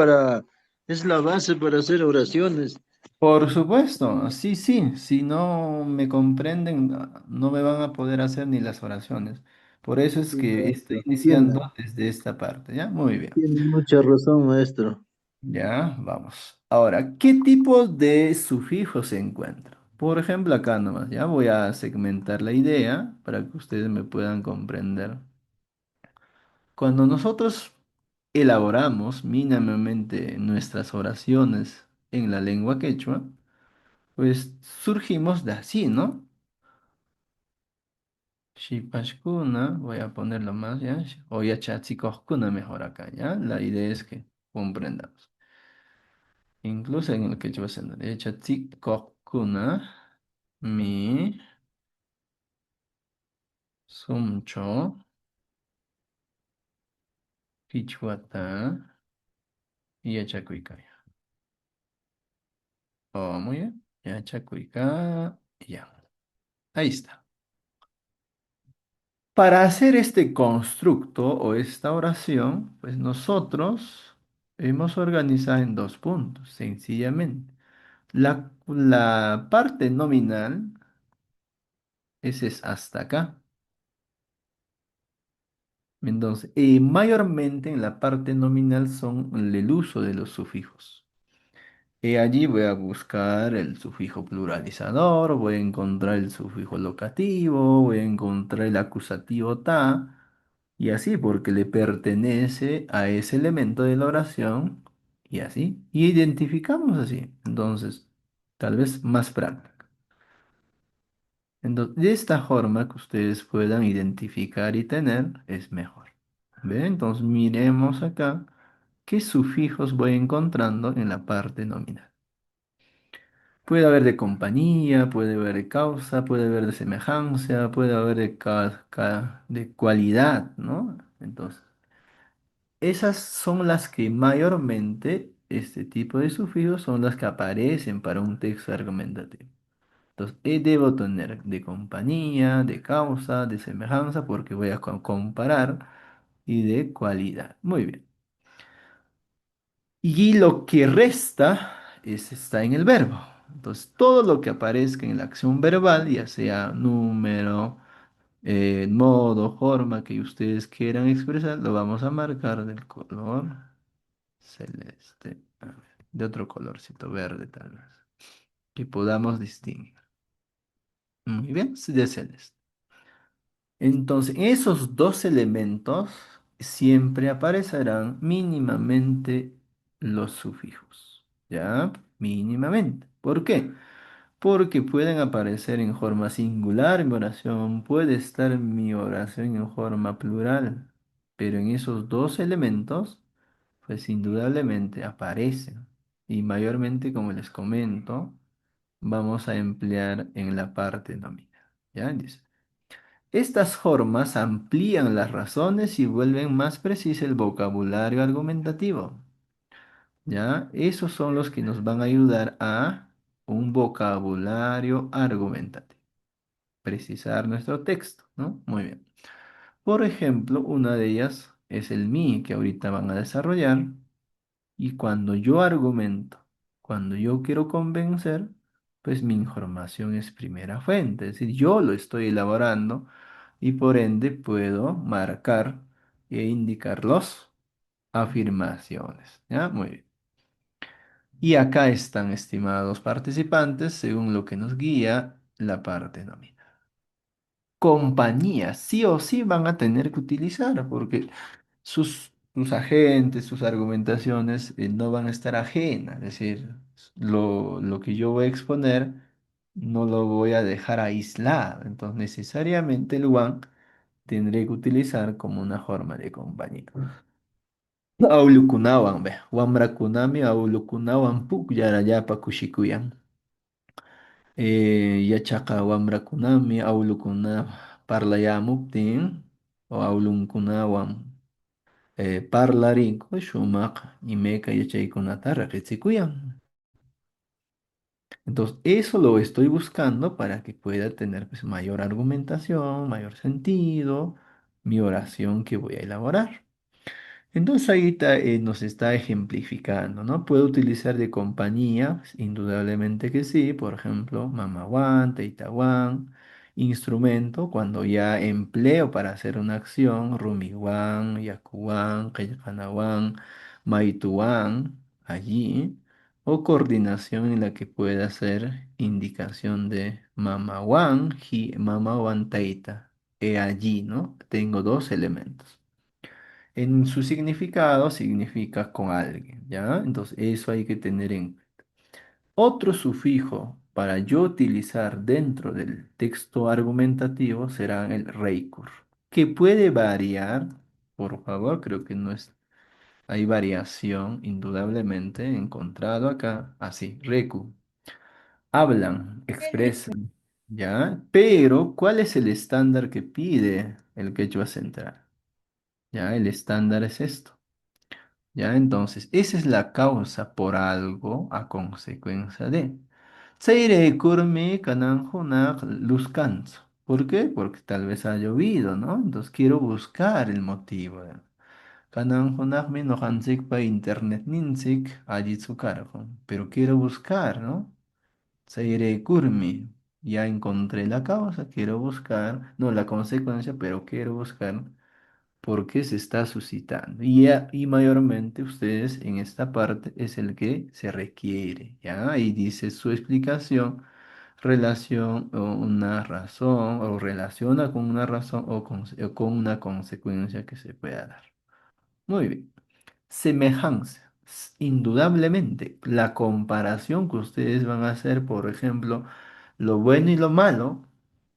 Speaker 4: Es la base para hacer oraciones.
Speaker 1: Por supuesto, sí, sí, si no me comprenden, no me van a poder hacer ni las oraciones. Por eso es
Speaker 4: Sí,
Speaker 1: que estoy
Speaker 4: maestro.
Speaker 1: iniciando desde esta parte, ¿ya? Muy bien.
Speaker 4: Tiene mucha razón, maestro.
Speaker 1: Ya, vamos. Ahora, ¿qué tipo de sufijos se encuentran? Por ejemplo, acá nomás, ya voy a segmentar la idea para que ustedes me puedan comprender. Cuando nosotros elaboramos mínimamente nuestras oraciones en la lengua quechua, pues surgimos de así, ¿no? Shipashkuna, voy a ponerlo más, ¿ya? O yachatzikoskuna mejor acá, ¿ya? La idea es que comprendamos. Incluso en el quechua se llama yachatzikoskuna, mi, sumcho, kichwata, yachakuikaya. Oh, muy bien. Yachakuika, ya. Ahí está. Para hacer este constructo o esta oración, pues nosotros hemos organizado en dos puntos, sencillamente. La parte nominal, ese es hasta acá. Entonces, mayormente en la parte nominal son el uso de los sufijos. Y allí voy a buscar el sufijo pluralizador, voy a encontrar el sufijo locativo, voy a encontrar el acusativo ta, y así, porque le pertenece a ese elemento de la oración, y así. Y identificamos así. Entonces, tal vez más práctico. Entonces, de esta forma que ustedes puedan identificar y tener, es mejor. ¿Ve? Entonces, miremos acá qué sufijos voy encontrando en la parte nominal. Puede haber de compañía, puede haber de causa, puede haber de semejanza, puede haber de cualidad, ¿no? Entonces, esas son las que mayormente, este tipo de sufijos son las que aparecen para un texto argumentativo. Entonces, debo tener de compañía, de causa, de semejanza, porque voy a comparar, y de cualidad. Muy bien. Y lo que resta está en el verbo. Entonces, todo lo que aparezca en la acción verbal, ya sea número, modo, forma que ustedes quieran expresar, lo vamos a marcar del color celeste. A ver, de otro colorcito verde, tal vez, que podamos distinguir. Muy bien, sí, de celeste. Entonces, esos dos elementos siempre aparecerán mínimamente los sufijos. ¿Ya? Mínimamente. ¿Por qué? Porque pueden aparecer en forma singular mi oración, puede estar mi oración en forma plural, pero en esos dos elementos, pues indudablemente aparecen. Y mayormente, como les comento, vamos a emplear en la parte nominal. ¿Ya? Dice. Estas formas amplían las razones y vuelven más preciso el vocabulario argumentativo. ¿Ya? Esos son los que nos van a ayudar a un vocabulario argumentativo. Precisar nuestro texto, ¿no? Muy bien. Por ejemplo, una de ellas es el mi que ahorita van a desarrollar. Y cuando yo argumento, cuando yo quiero convencer, pues mi información es primera fuente. Es decir, yo lo estoy elaborando y por ende puedo marcar e indicar las afirmaciones. ¿Ya? Muy bien. Y acá están, estimados participantes, según lo que nos guía la parte nominal. Compañías, sí o sí van a tener que utilizar, porque sus agentes, sus argumentaciones no van a estar ajenas. Es decir, lo que yo voy a exponer no lo voy a dejar aislado. Entonces, necesariamente el one tendré que utilizar como una forma de compañía. Aulukunawan, ve. Wamrakunami aulukunawan puk yarayapa kushikuyan. Yachaqa wamrakunami awlukuna parlayamuptin o awlunkunawan parlarinku shumaq imayka yachaykunata reqsikuyan. Entonces, eso lo estoy buscando para que pueda tener pues, mayor argumentación, mayor sentido, mi oración que voy a elaborar. Entonces ahí nos está ejemplificando, ¿no? Puedo utilizar de compañía, indudablemente que sí, por ejemplo, mamawan, teitawan, instrumento, cuando ya empleo para hacer una acción, rumiwan, yakuwan, qillqanawan, maituwan, allí, o coordinación en la que pueda hacer indicación de mamawan, mamawan, teita, he allí, ¿no? Tengo dos elementos. En su significado significa con alguien, ¿ya? Entonces eso hay que tener en cuenta. Otro sufijo para yo utilizar dentro del texto argumentativo será el reikur, que puede variar, por favor, creo que no es, hay variación indudablemente encontrado acá, así, reku. Hablan, expresan, ¿ya? Pero, ¿cuál es el estándar que pide el quechua central? ¿Ya? El estándar es esto. ¿Ya? Entonces, esa es la causa por algo a consecuencia de. Seirekurmi kanan hunaq luzcanso. ¿Por qué? Porque tal vez ha llovido, ¿no? Entonces quiero buscar el motivo. Kanan hunaqmi noqanchikpa internet ninchik allitsu karqan. Pero quiero buscar, ¿no? Seirekurmi. Ya encontré la causa, quiero buscar, no la consecuencia, pero quiero buscar por qué se está suscitando. Y mayormente ustedes en esta parte es el que se requiere, ¿ya? Ahí dice su explicación, relación o una razón, o relaciona con una razón o con una consecuencia que se pueda dar. Muy bien. Semejanza. Indudablemente, la comparación que ustedes van a hacer, por ejemplo, lo bueno y lo malo,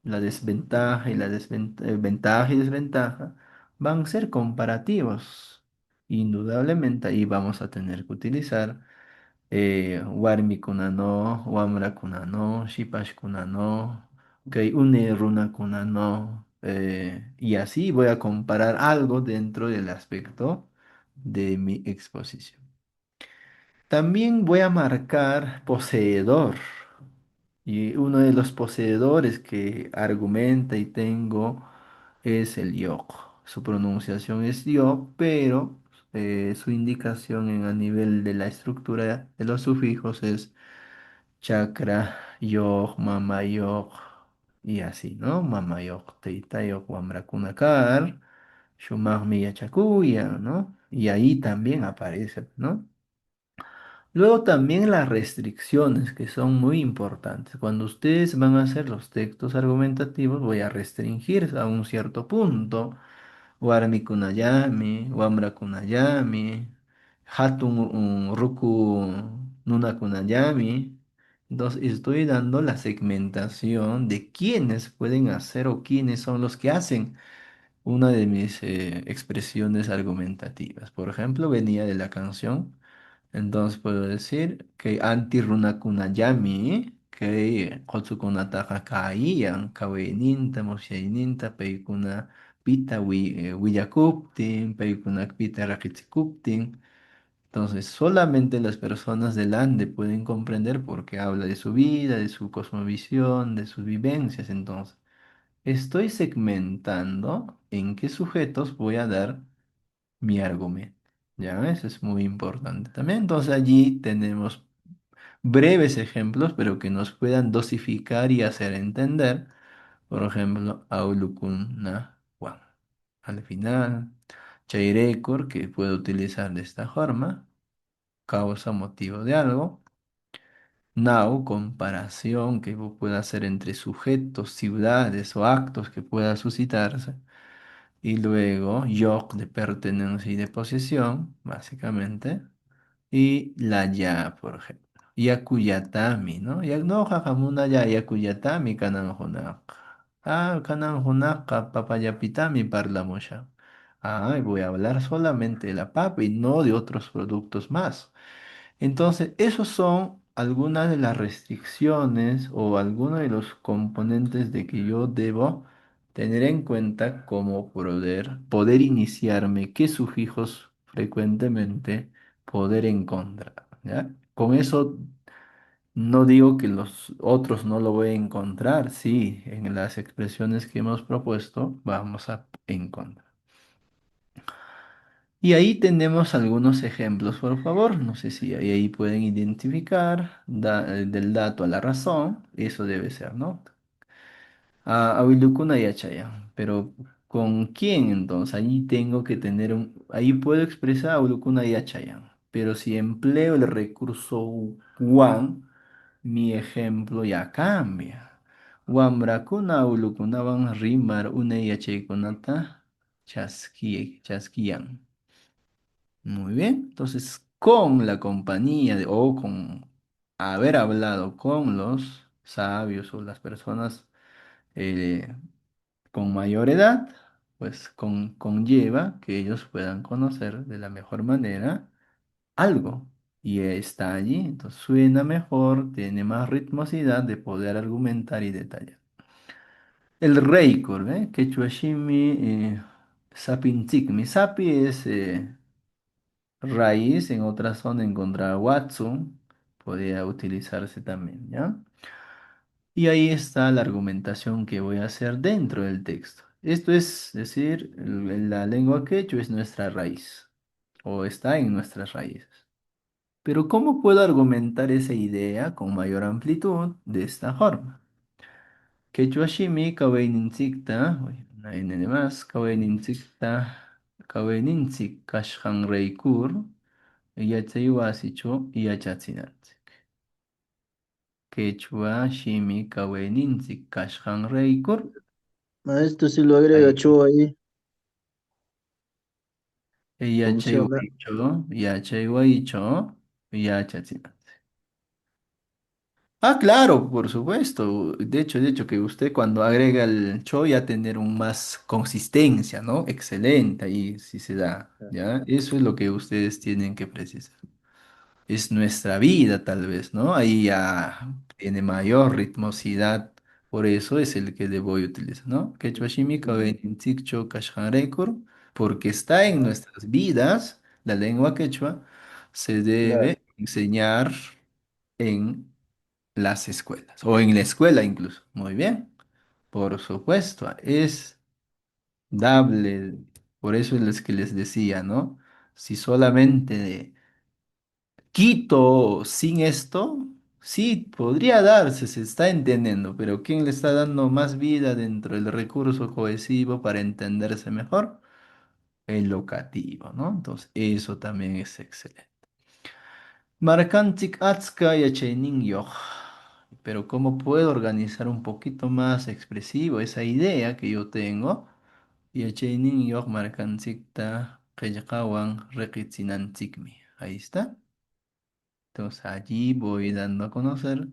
Speaker 1: la desventaja y ventaja y desventaja, van a ser comparativos. Indudablemente, ahí vamos a tener que utilizar warmi kunano, wamra kunano, shipash kunano, ok, une runa kunano, y así voy a comparar algo dentro del aspecto de mi exposición. También voy a marcar poseedor. Y uno de los poseedores que argumenta y tengo es el yok. Su pronunciación es yok, pero su indicación a nivel de la estructura de los sufijos es chakra, yok, mama yok, y así, ¿no? Mama yok, teita yok, wamrakunakar, shumagmi yachakuya, ¿no? Y ahí también aparece, ¿no? Luego también las restricciones que son muy importantes. Cuando ustedes van a hacer los textos argumentativos, voy a restringir a un cierto punto. Warmi kunayami, wamra kunayami, hatun ruku nuna kunayami. Entonces estoy dando la segmentación de quiénes pueden hacer o quiénes son los que hacen una de mis expresiones argumentativas. Por ejemplo, venía de la canción. Entonces puedo decir que anti runakunallami, que qotsukunataqa kaiyan, kawayninta, musyayninta, paykuna pita willakuptin, paykunakpita rakichikuptin. Entonces solamente las personas del Ande pueden comprender porque habla de su vida, de su cosmovisión, de sus vivencias. Entonces, estoy segmentando en qué sujetos voy a dar mi argumento. ¿Ya? Eso es muy importante también. Entonces allí tenemos breves ejemplos, pero que nos puedan dosificar y hacer entender. Por ejemplo, aulukuna wan. Al final, chairekor, que puedo utilizar de esta forma, causa, motivo de algo. Now, comparación que pueda hacer entre sujetos, ciudades o actos que pueda suscitarse. Y luego, yok de pertenencia y de posesión, básicamente. Y la ya, por ejemplo. Yakuyatami, ¿no? No, jajamuna ya, yakuyatami kanan hunaq. Ah, kanan hunaqa papayapitami parlamusha. Ah, y voy a hablar solamente de la papa y no de otros productos más. Entonces, esos son algunas de las restricciones o algunos de los componentes de que yo debo tener en cuenta como poder iniciarme, qué sufijos frecuentemente poder encontrar, ¿ya? Con eso no digo que los otros no lo voy a encontrar, sí, en las expresiones que hemos propuesto vamos a encontrar. Y ahí tenemos algunos ejemplos, por favor. No sé si ahí pueden identificar del dato a la razón. Eso debe ser, ¿no? Avilukuna yachayan. Pero ¿con quién entonces? Allí tengo que tener ahí puedo expresar Avilukuna yachayan. Pero si empleo el recurso one, mi ejemplo ya cambia. Wambrakuna Avilukunawan rimar una yachaykunata chasquiyan. Muy bien, entonces con la compañía o con haber hablado con los sabios o las personas eh, con mayor edad, pues conlleva que ellos puedan conocer de la mejor manera algo. Y está allí, entonces suena mejor, tiene más ritmosidad de poder argumentar y detallar. El récord, ¿eh? Quechua shimi, sapinchikmi. Sapi es raíz, en otra zona encontrar Watson, podría utilizarse también, ¿ya? Y ahí está la argumentación que voy a hacer dentro del texto. Esto es decir, la lengua quechua es nuestra raíz, o está en nuestras raíces. Pero ¿cómo puedo argumentar esa idea con mayor amplitud de esta forma? Quechua shimi kawayninchikta, uy, una N de más, kawayninchik kashqanraykur, yachay wasichu yachachinanchik. Quechua shimi kawayninchik kashqanraykur,
Speaker 4: Maestro, si lo agrega
Speaker 1: ay,
Speaker 4: Cho ahí,
Speaker 1: yachay
Speaker 4: funciona.
Speaker 1: waychu, yachachinanchik. Ah, claro, por supuesto. De hecho, que usted cuando agrega el cho ya tener un más consistencia, ¿no? Excelente, ahí sí se da, ¿ya? Eso es lo que ustedes tienen que precisar. Es nuestra vida, tal vez, ¿no? Ahí ya tiene mayor ritmosidad, por eso es el que le voy a utilizar, ¿no? Quechua shimika benintzikcho kashharekur, porque está en
Speaker 4: Ah,
Speaker 1: nuestras vidas, la lengua quechua se
Speaker 4: claro.
Speaker 1: debe enseñar en las escuelas, o en la escuela incluso. Muy bien, por supuesto, es dable. Por eso es lo que les decía, ¿no? Si solamente quito sin esto, sí, podría darse, se está entendiendo, pero ¿quién le está dando más vida dentro del recurso cohesivo para entenderse mejor? El locativo, ¿no? Entonces, eso también es excelente. Marcantic atska yachayninyoq. Pero ¿cómo puedo organizar un poquito más expresivo esa idea que yo tengo? Yachayninyoq marcanchikta qillqawan riqichinanchikmi. Ahí está. Entonces allí voy dando a conocer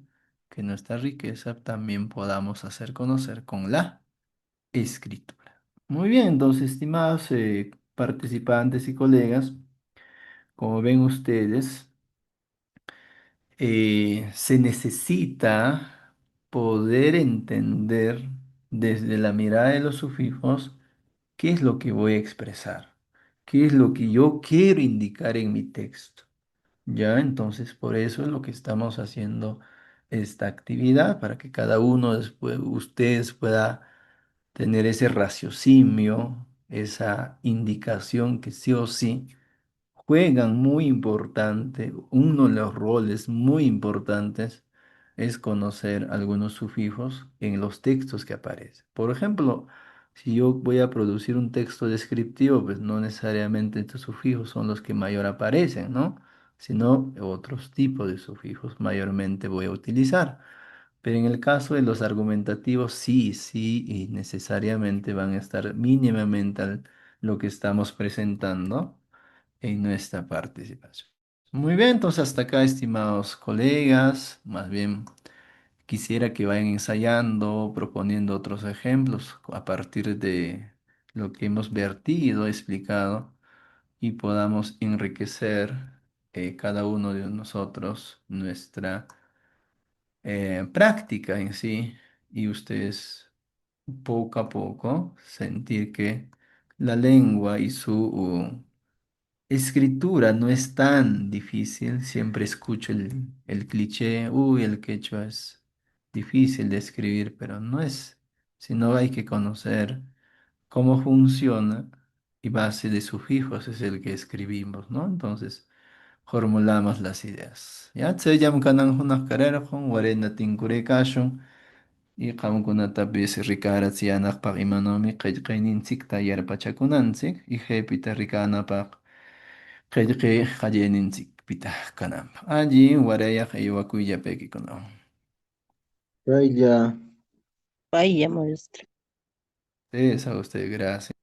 Speaker 1: que nuestra riqueza también podamos hacer conocer con la escritura. Muy bien, entonces, estimados participantes y colegas, como ven ustedes, se necesita poder entender desde la mirada de los sufijos qué es lo que voy a expresar, qué es lo que yo quiero indicar en mi texto. Ya, entonces por eso es lo que estamos haciendo esta actividad, para que cada uno después, ustedes pueda tener ese raciocinio, esa indicación que sí o sí juegan muy importante, uno de los roles muy importantes es conocer algunos sufijos en los textos que aparecen. Por ejemplo, si yo voy a producir un texto descriptivo, pues no necesariamente estos sufijos son los que mayor aparecen, ¿no? Sino otros tipos de sufijos mayormente voy a utilizar. Pero en el caso de los argumentativos, sí, sí, y necesariamente van a estar mínimamente lo que estamos presentando en nuestra participación. Muy bien, entonces hasta acá, estimados colegas, más bien quisiera que vayan ensayando, proponiendo otros ejemplos a partir de lo que hemos vertido, explicado, y podamos enriquecer cada uno de nosotros nuestra práctica en sí, y ustedes poco a poco sentir que la lengua y su escritura no es tan difícil. Siempre escucho el cliché, uy, el quechua es difícil de escribir, pero no es, sino hay que conocer cómo funciona y base de sufijos es el que escribimos, ¿no? Entonces, formulamos las ideas. Ya, tsayam kanan hunaq karerqun, warena tinkureykashun, y qamkunatapis rikarachiyanapaq imanawmi qillqayninchikta yarpachakunanchik, y qhaypita rikanapaq qillqi qallayninchikpita kananpaq. Allí warayaq aywakuyllapaykikunawan.
Speaker 4: Ahí ya.
Speaker 6: Vaya, maestro.
Speaker 1: Es a usted, gracias.